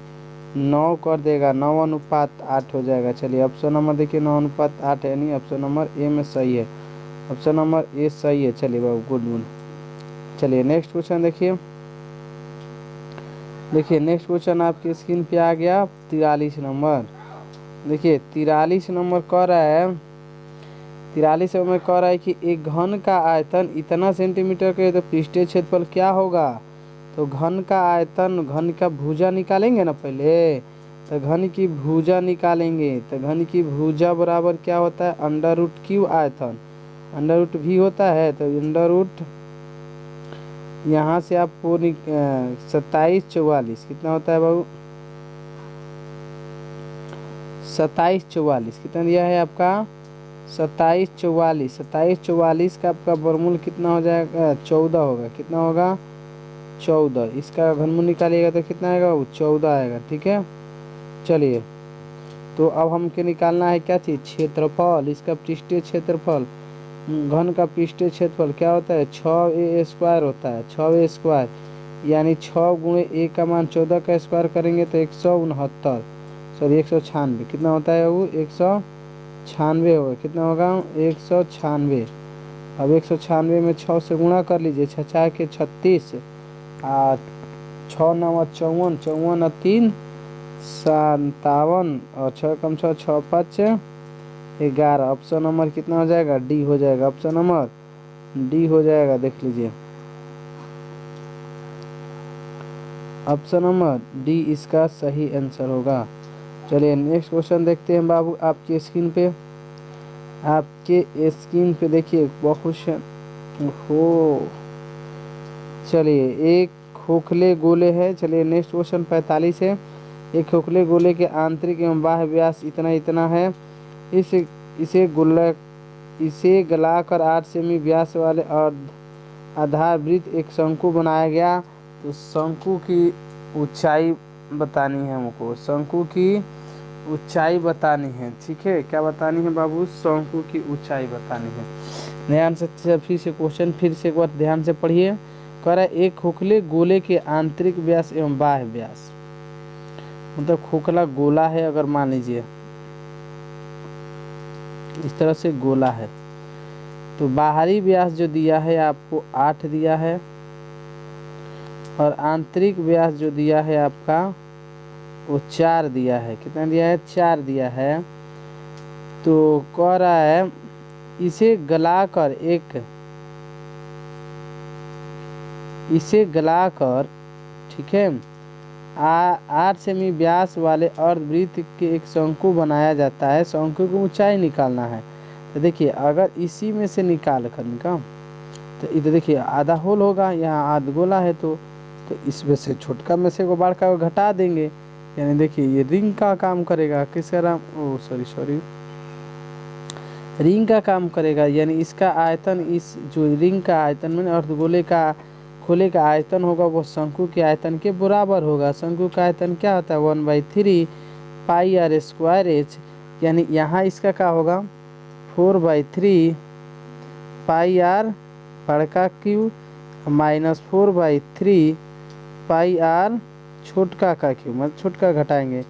9 कर देगा, 9:8 हो जाएगा। चलिए ऑप्शन नंबर देखिए 9:8, यानी ऑप्शन नंबर ए में सही है, ऑप्शन नंबर ए सही है। चलिए बाबू गुड। चलिए नेक्स्ट क्वेश्चन देखिए नेक्स्ट क्वेश्चन आपकी स्क्रीन पे आ गया 43 नंबर। देखिए 43 नंबर कह रहा है, 43 में कह रहा है कि एक घन का आयतन इतना सेंटीमीटर के, तो पृष्ठीय क्षेत्रफल क्या होगा। तो घन का आयतन, घन का भुजा निकालेंगे ना पहले, तो घन की भुजा निकालेंगे, तो घन की भुजा बराबर क्या होता है, √Q आयतन, √V होता है, तो √ यहाँ से आपको 27 44 कितना होता है बाबू, 27 44 कितना दिया है आपका, 27 44, 27 44 का आपका वर्गमूल कितना हो जाएगा, 14 होगा, कितना होगा 14। इसका घनमूल निकालिएगा तो कितना आएगा, वो 14 आएगा, ठीक है। चलिए तो अब हमको निकालना है क्या चीज़, क्षेत्रफल, इसका पृष्ठीय क्षेत्रफल। घन का पृष्ठीय क्षेत्रफल क्या होता है, 6a² होता है, 6a², यानी 6 × a का मान 14 का स्क्वायर करेंगे तो 169, सॉरी 196, कितना होता है वो 196 होगा, कितना होगा 196। अब 196 में 6 से गुणा कर लीजिए, 6 के 36, 6 9 54, 54 3 57, और 6 कम 6 6 5 11। ऑप्शन नंबर कितना हो जाएगा, डी हो जाएगा, ऑप्शन नंबर डी हो जाएगा, देख लीजिए ऑप्शन नंबर डी इसका सही आंसर होगा। चलिए नेक्स्ट क्वेश्चन देखते हैं बाबू आपके स्क्रीन पे, देखिए बहुत हो। चलिए एक खोखले गोले है, चलिए नेक्स्ट क्वेश्चन 45 है। एक खोखले गोले के आंतरिक एवं बाह्य व्यास इतना है, इसे गलाकर 8 सेमी व्यास वाले और आधारवृत्त एक शंकु बनाया गया। तो शंकु की ऊंचाई बतानी है हमको, शंकु की ऊंचाई बतानी है, ठीक है। क्या बतानी है बाबू, शंकु की ऊंचाई बतानी है। ध्यान से फिर से क्वेश्चन फिर से एक बार ध्यान से पढ़िए। कह रहा है एक खोखले गोले के आंतरिक व्यास एवं बाह्य व्यास, मतलब खोखला गोला है, अगर मान लीजिए इस तरह से गोला है, तो बाहरी व्यास जो दिया है आपको 8 दिया है, और आंतरिक व्यास जो दिया है आपका वो 4 दिया है। कितना दिया है, 4 दिया है। तो कह रहा है इसे गलाकर ठीक है 8 सेमी व्यास वाले अर्धवृत्त के एक शंकु बनाया जाता है। शंकु की ऊंचाई निकालना है। तो देखिए अगर इसी में से निकाल कर तो इधर देखिए आधा होल होगा, यहाँ आध गोला है, तो इसमें से छोटका में से को बड़का को घटा देंगे, यानी देखिए ये रिंग का काम करेगा। किसका नाम, ओ सॉरी रिंग का काम करेगा, यानी इसका आयतन, इस जो रिंग का आयतन में अर्धगोले का गोले का आयतन होगा वो शंकु के आयतन के बराबर होगा। शंकु का आयतन क्या होता है 1/3 पाई आर स्क्वायर एच, यानी यहाँ इसका क्या होगा 4/3 पाई आर बड़का क्यू माइनस 4/3 पाई आर छोटका का क्यू, मतलब छोटका घटाएंगे,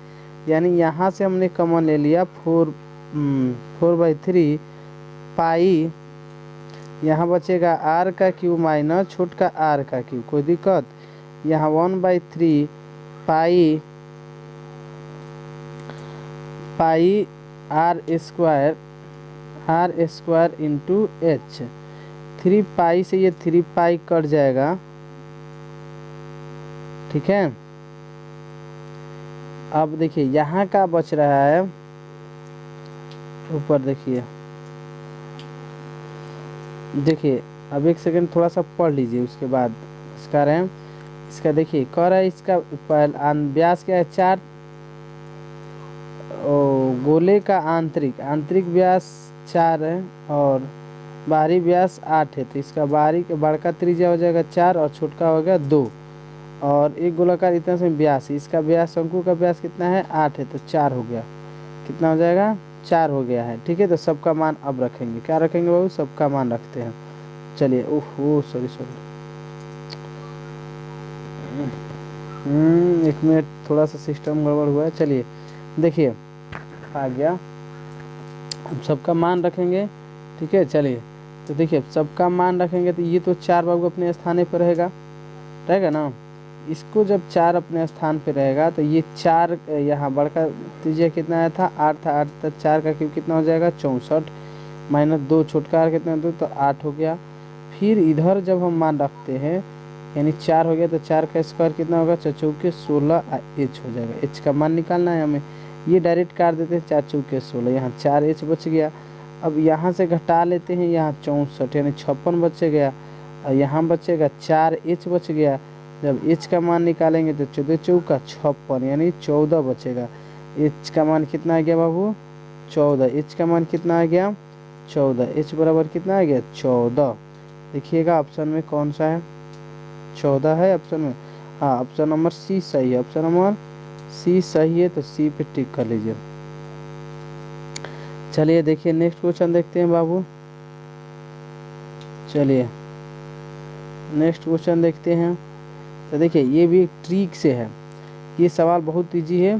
यानी यहाँ से हमने कॉमन ले लिया 4/3 पाई, यहाँ बचेगा आर का क्यू माइनस छोटका आर का क्यू, कोई दिक्कत। यहाँ 1/3 pi r square into H, 3 पाई से ये 3 पाई कट जाएगा, ठीक है। अब देखिए यहाँ का बच रहा है, ऊपर देखिए, अब एक सेकंड थोड़ा सा पढ़ लीजिए, उसके बाद इसका रैम, इसका देखिए कह रहा है इसका व्यास क्या है 4, गोले का आंतरिक व्यास 4 है और बाहरी व्यास 8 है, तो इसका बाहरी का बड़का त्रिज्या हो जाएगा 4 और छोटका हो गया 2, और एक गोलाकार इतना से व्यास है, इसका व्यास शंकु का व्यास कितना है 8 है, तो 4 हो गया, कितना हो जाएगा 4 हो गया है, ठीक है। तो सबका मान अब रखेंगे, क्या रखेंगे बाबू, सबका मान रखते हैं। चलिए ओहो सॉरी 1 मिनट थोड़ा सा सिस्टम गड़बड़ हुआ है। चलिए देखिए आ गया, अब सबका मान रखेंगे, ठीक है। चलिए तो देखिए अब सबका मान रखेंगे तो ये तो 4 बाबू अपने स्थान पर रहेगा ना, इसको जब 4 अपने स्थान पे रहेगा तो ये 4 यहाँ बड़का त्रिज्या कितना आया था 8 था, 8 तक 4 का क्यूब कितना हो जाएगा 64 माइनस 2 छोटका कितना 2 तो 8 हो गया। फिर इधर जब हम मान रखते हैं यानी 4 हो गया तो 4 का स्क्वायर कितना होगा 4 चौके 16 एच हो जाएगा, एच का मान निकालना है हमें, ये डायरेक्ट काट देते हैं 4 चौके 16, यहाँ 4 एच बच गया। अब यहाँ से घटा लेते हैं, यहाँ 64 यानी 56 बच गया, और यहाँ बचेगा 4 एच बच गया। जब एच का मान निकालेंगे तो 14 चौका 56 यानी 14 बचेगा। एच का मान कितना आ गया बाबू 14, एच का मान कितना आ गया 14, एच बराबर कितना आ गया 14। देखिएगा ऑप्शन में कौन सा है 14 है ऑप्शन में, हाँ ऑप्शन नंबर सी सही है, ऑप्शन नंबर सी सही है, तो सी पे टिक कर लीजिए। चलिए देखिए नेक्स्ट क्वेश्चन देखते हैं बाबू, चलिए नेक्स्ट क्वेश्चन देखते हैं। तो देखिए ये भी एक ट्रिक से है, ये सवाल बहुत इजी है।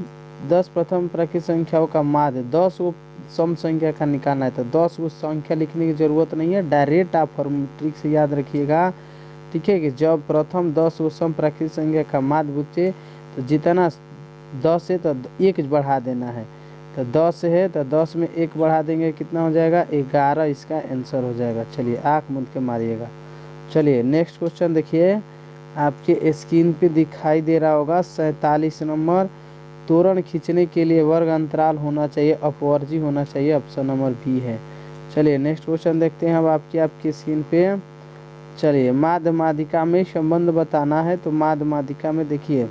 10 प्रथम प्राकृत संख्याओं का माध्य 10 वो सम संख्या का निकालना है, तो 10 वो संख्या लिखने की ज़रूरत नहीं है, डायरेक्ट आप ट्रिक से याद रखिएगा, ठीक है। कि जब प्रथम 10 वो सम प्राकृत संख्या का माध्य पूछे तो जितना 10 है तो 1 बढ़ा देना है, तो 10 है तो 10 में 1 बढ़ा देंगे कितना हो जाएगा 11, इसका आंसर हो जाएगा। चलिए आँख मूंद के मारिएगा। चलिए नेक्स्ट क्वेश्चन देखिए, आपके स्क्रीन पे दिखाई दे रहा होगा 47 नंबर, तोरण खींचने के लिए वर्ग अंतराल होना चाहिए, अपवर्जी होना चाहिए, ऑप्शन नंबर बी है। चलिए नेक्स्ट क्वेश्चन देखते हैं अब आपकी स्क्रीन पे। चलिए माध्य माध्यिका में संबंध बताना है, तो माध्य माध्यिका में देखिए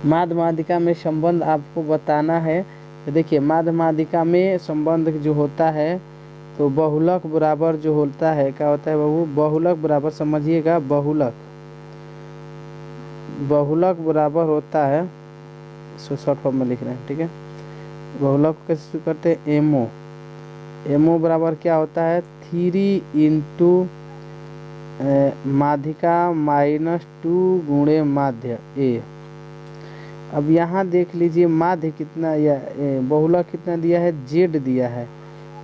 माध्य माध्यिका में संबंध आपको बताना है, तो देखिए माध्य माध्यिका में संबंध जो होता है तो बहुलक बराबर जो होता है क्या होता है बाबू, बहुलक बराबर समझिएगा, बहुलक बराबर होता है, इसको शॉर्ट फॉर्म में लिख रहे हैं, ठीक है। बहुलक कैसे करते हैं, एमओ बराबर क्या होता है 3 इंटू माध्यिका माइनस 2 गुणे माध्य ए। अब यहाँ देख लीजिए माध्य कितना या बहुलक कितना दिया है जेड दिया है,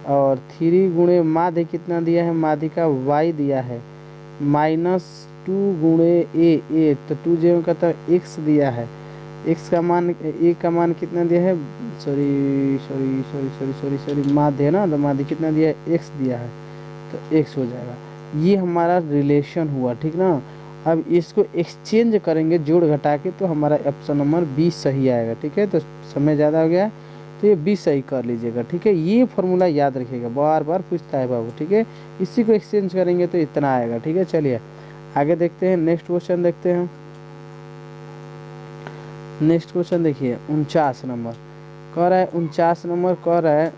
और 3 गुणे माध्य कितना दिया है माध्यिका y दिया है, -2 गुणे ए, तो 2 जो का तो x दिया है, x का मान ए का मान कितना दिया है सॉरी माध्य है ना, तो माध्य कितना दिया है x दिया है, तो x हो जाएगा। ये हमारा रिलेशन हुआ, ठीक ना। अब इसको एक्सचेंज करेंगे जोड़ घटा के, तो हमारा ऑप्शन नंबर बी सही आएगा, ठीक है। तो समय ज़्यादा हो गया तो ये बी सही कर लीजिएगा, ठीक है। ये फॉर्मूला याद रखिएगा, बार बार पूछता है बाबू, ठीक है। इसी को एक्सचेंज करेंगे तो इतना आएगा, ठीक है। चलिए आगे देखते हैं, नेक्स्ट क्वेश्चन देखते हैं। नेक्स्ट क्वेश्चन देखिए 49 नंबर कह रहा है, 49 नंबर कह रहा है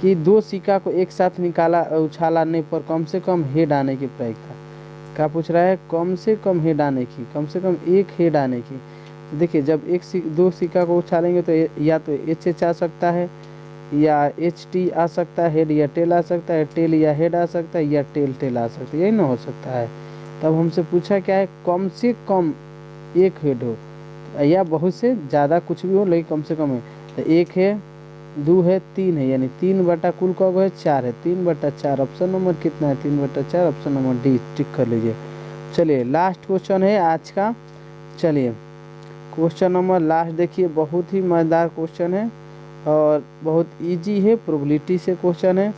कि 2 सिक्का को एक साथ उछालने पर कम से कम हेड आने की प्रायिकता। क्या पूछ रहा है? कम से कम हेड आने की, कम से कम एक हेड आने की। तो देखिए जब 2 सिक्का को उछालेंगे तो या तो एच आ सकता है या HT आ सकता है, हेड या टेल आ सकता है, टेल या हेड आ सकता है, या टेल आ सकता है, यही ना हो सकता है। तब हमसे पूछा क्या है? कम से कम एक हेड हो या बहुत से ज़्यादा कुछ भी हो, लेकिन कम से कम है। तो 1 है, 2 है, 3 है, यानी 3 बटा कुल का है 4 है, 3/4। ऑप्शन नंबर कितना है? 3/4, ऑप्शन नंबर डी टिक कर लीजिए। चलिए लास्ट क्वेश्चन है आज का। चलिए क्वेश्चन नंबर लास्ट देखिए, बहुत ही मज़ेदार क्वेश्चन है और बहुत इजी है, प्रोबेबिलिटी से क्वेश्चन है।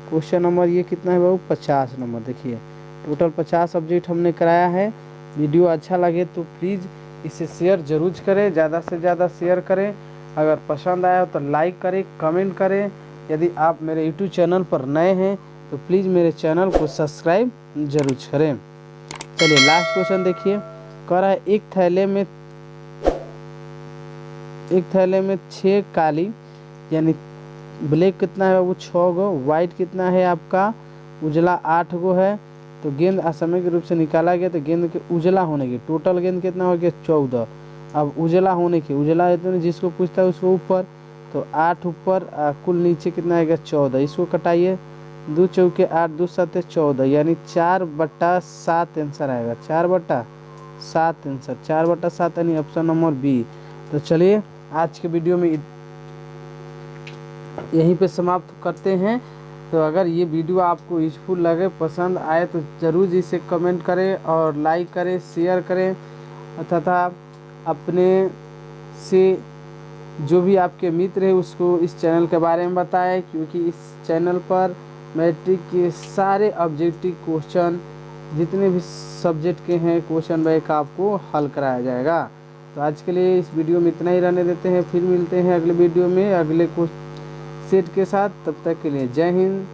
क्वेश्चन नंबर ये कितना है बाबू? 50 नंबर। देखिए टोटल 50 सब्जेक्ट हमने कराया है। वीडियो अच्छा लगे तो प्लीज़ इसे शेयर जरूर करें, ज़्यादा से ज़्यादा शेयर करें। अगर पसंद आया तो लाइक करें, कमेंट करें। यदि आप मेरे यूट्यूब चैनल पर नए हैं तो प्लीज़ मेरे चैनल को सब्सक्राइब जरूर करें। चलिए लास्ट क्वेश्चन देखिए, कह रहा है एक थैले में 6 काली यानी ब्लैक कितना है वो 6 गो, वाइट कितना है आपका उजला 8 गो है। तो गेंद असमय रूप से निकाला गया तो गेंद के उजला होने की टोटल गेंद कितना हो गया? 14। अब उजला होने की, उजला है तो जिसको पूछता है उसको ऊपर, तो 8 ऊपर कुल नीचे कितना आएगा? 14। इसको कटाइए, 2 चौके 8, 2 7 14, यानी 4/7 आंसर आएगा। 4/7 आंसर, 4/7 यानी ऑप्शन नंबर बी। तो चलिए आज के वीडियो में यहीं पे समाप्त करते हैं। तो अगर ये वीडियो आपको यूजफुल लगे, पसंद आए तो ज़रूर इसे कमेंट करें और लाइक करें, शेयर करें तथा अपने से जो भी आपके मित्र है उसको इस चैनल के बारे में बताएं, क्योंकि इस चैनल पर मैट्रिक के सारे ऑब्जेक्टिव क्वेश्चन जितने भी सब्जेक्ट के हैं क्वेश्चन बैंक आपको हल कराया जाएगा। तो आज के लिए इस वीडियो में इतना ही रहने देते हैं, फिर मिलते हैं अगले वीडियो में अगले सेट के साथ। तब तक के लिए जय हिंद,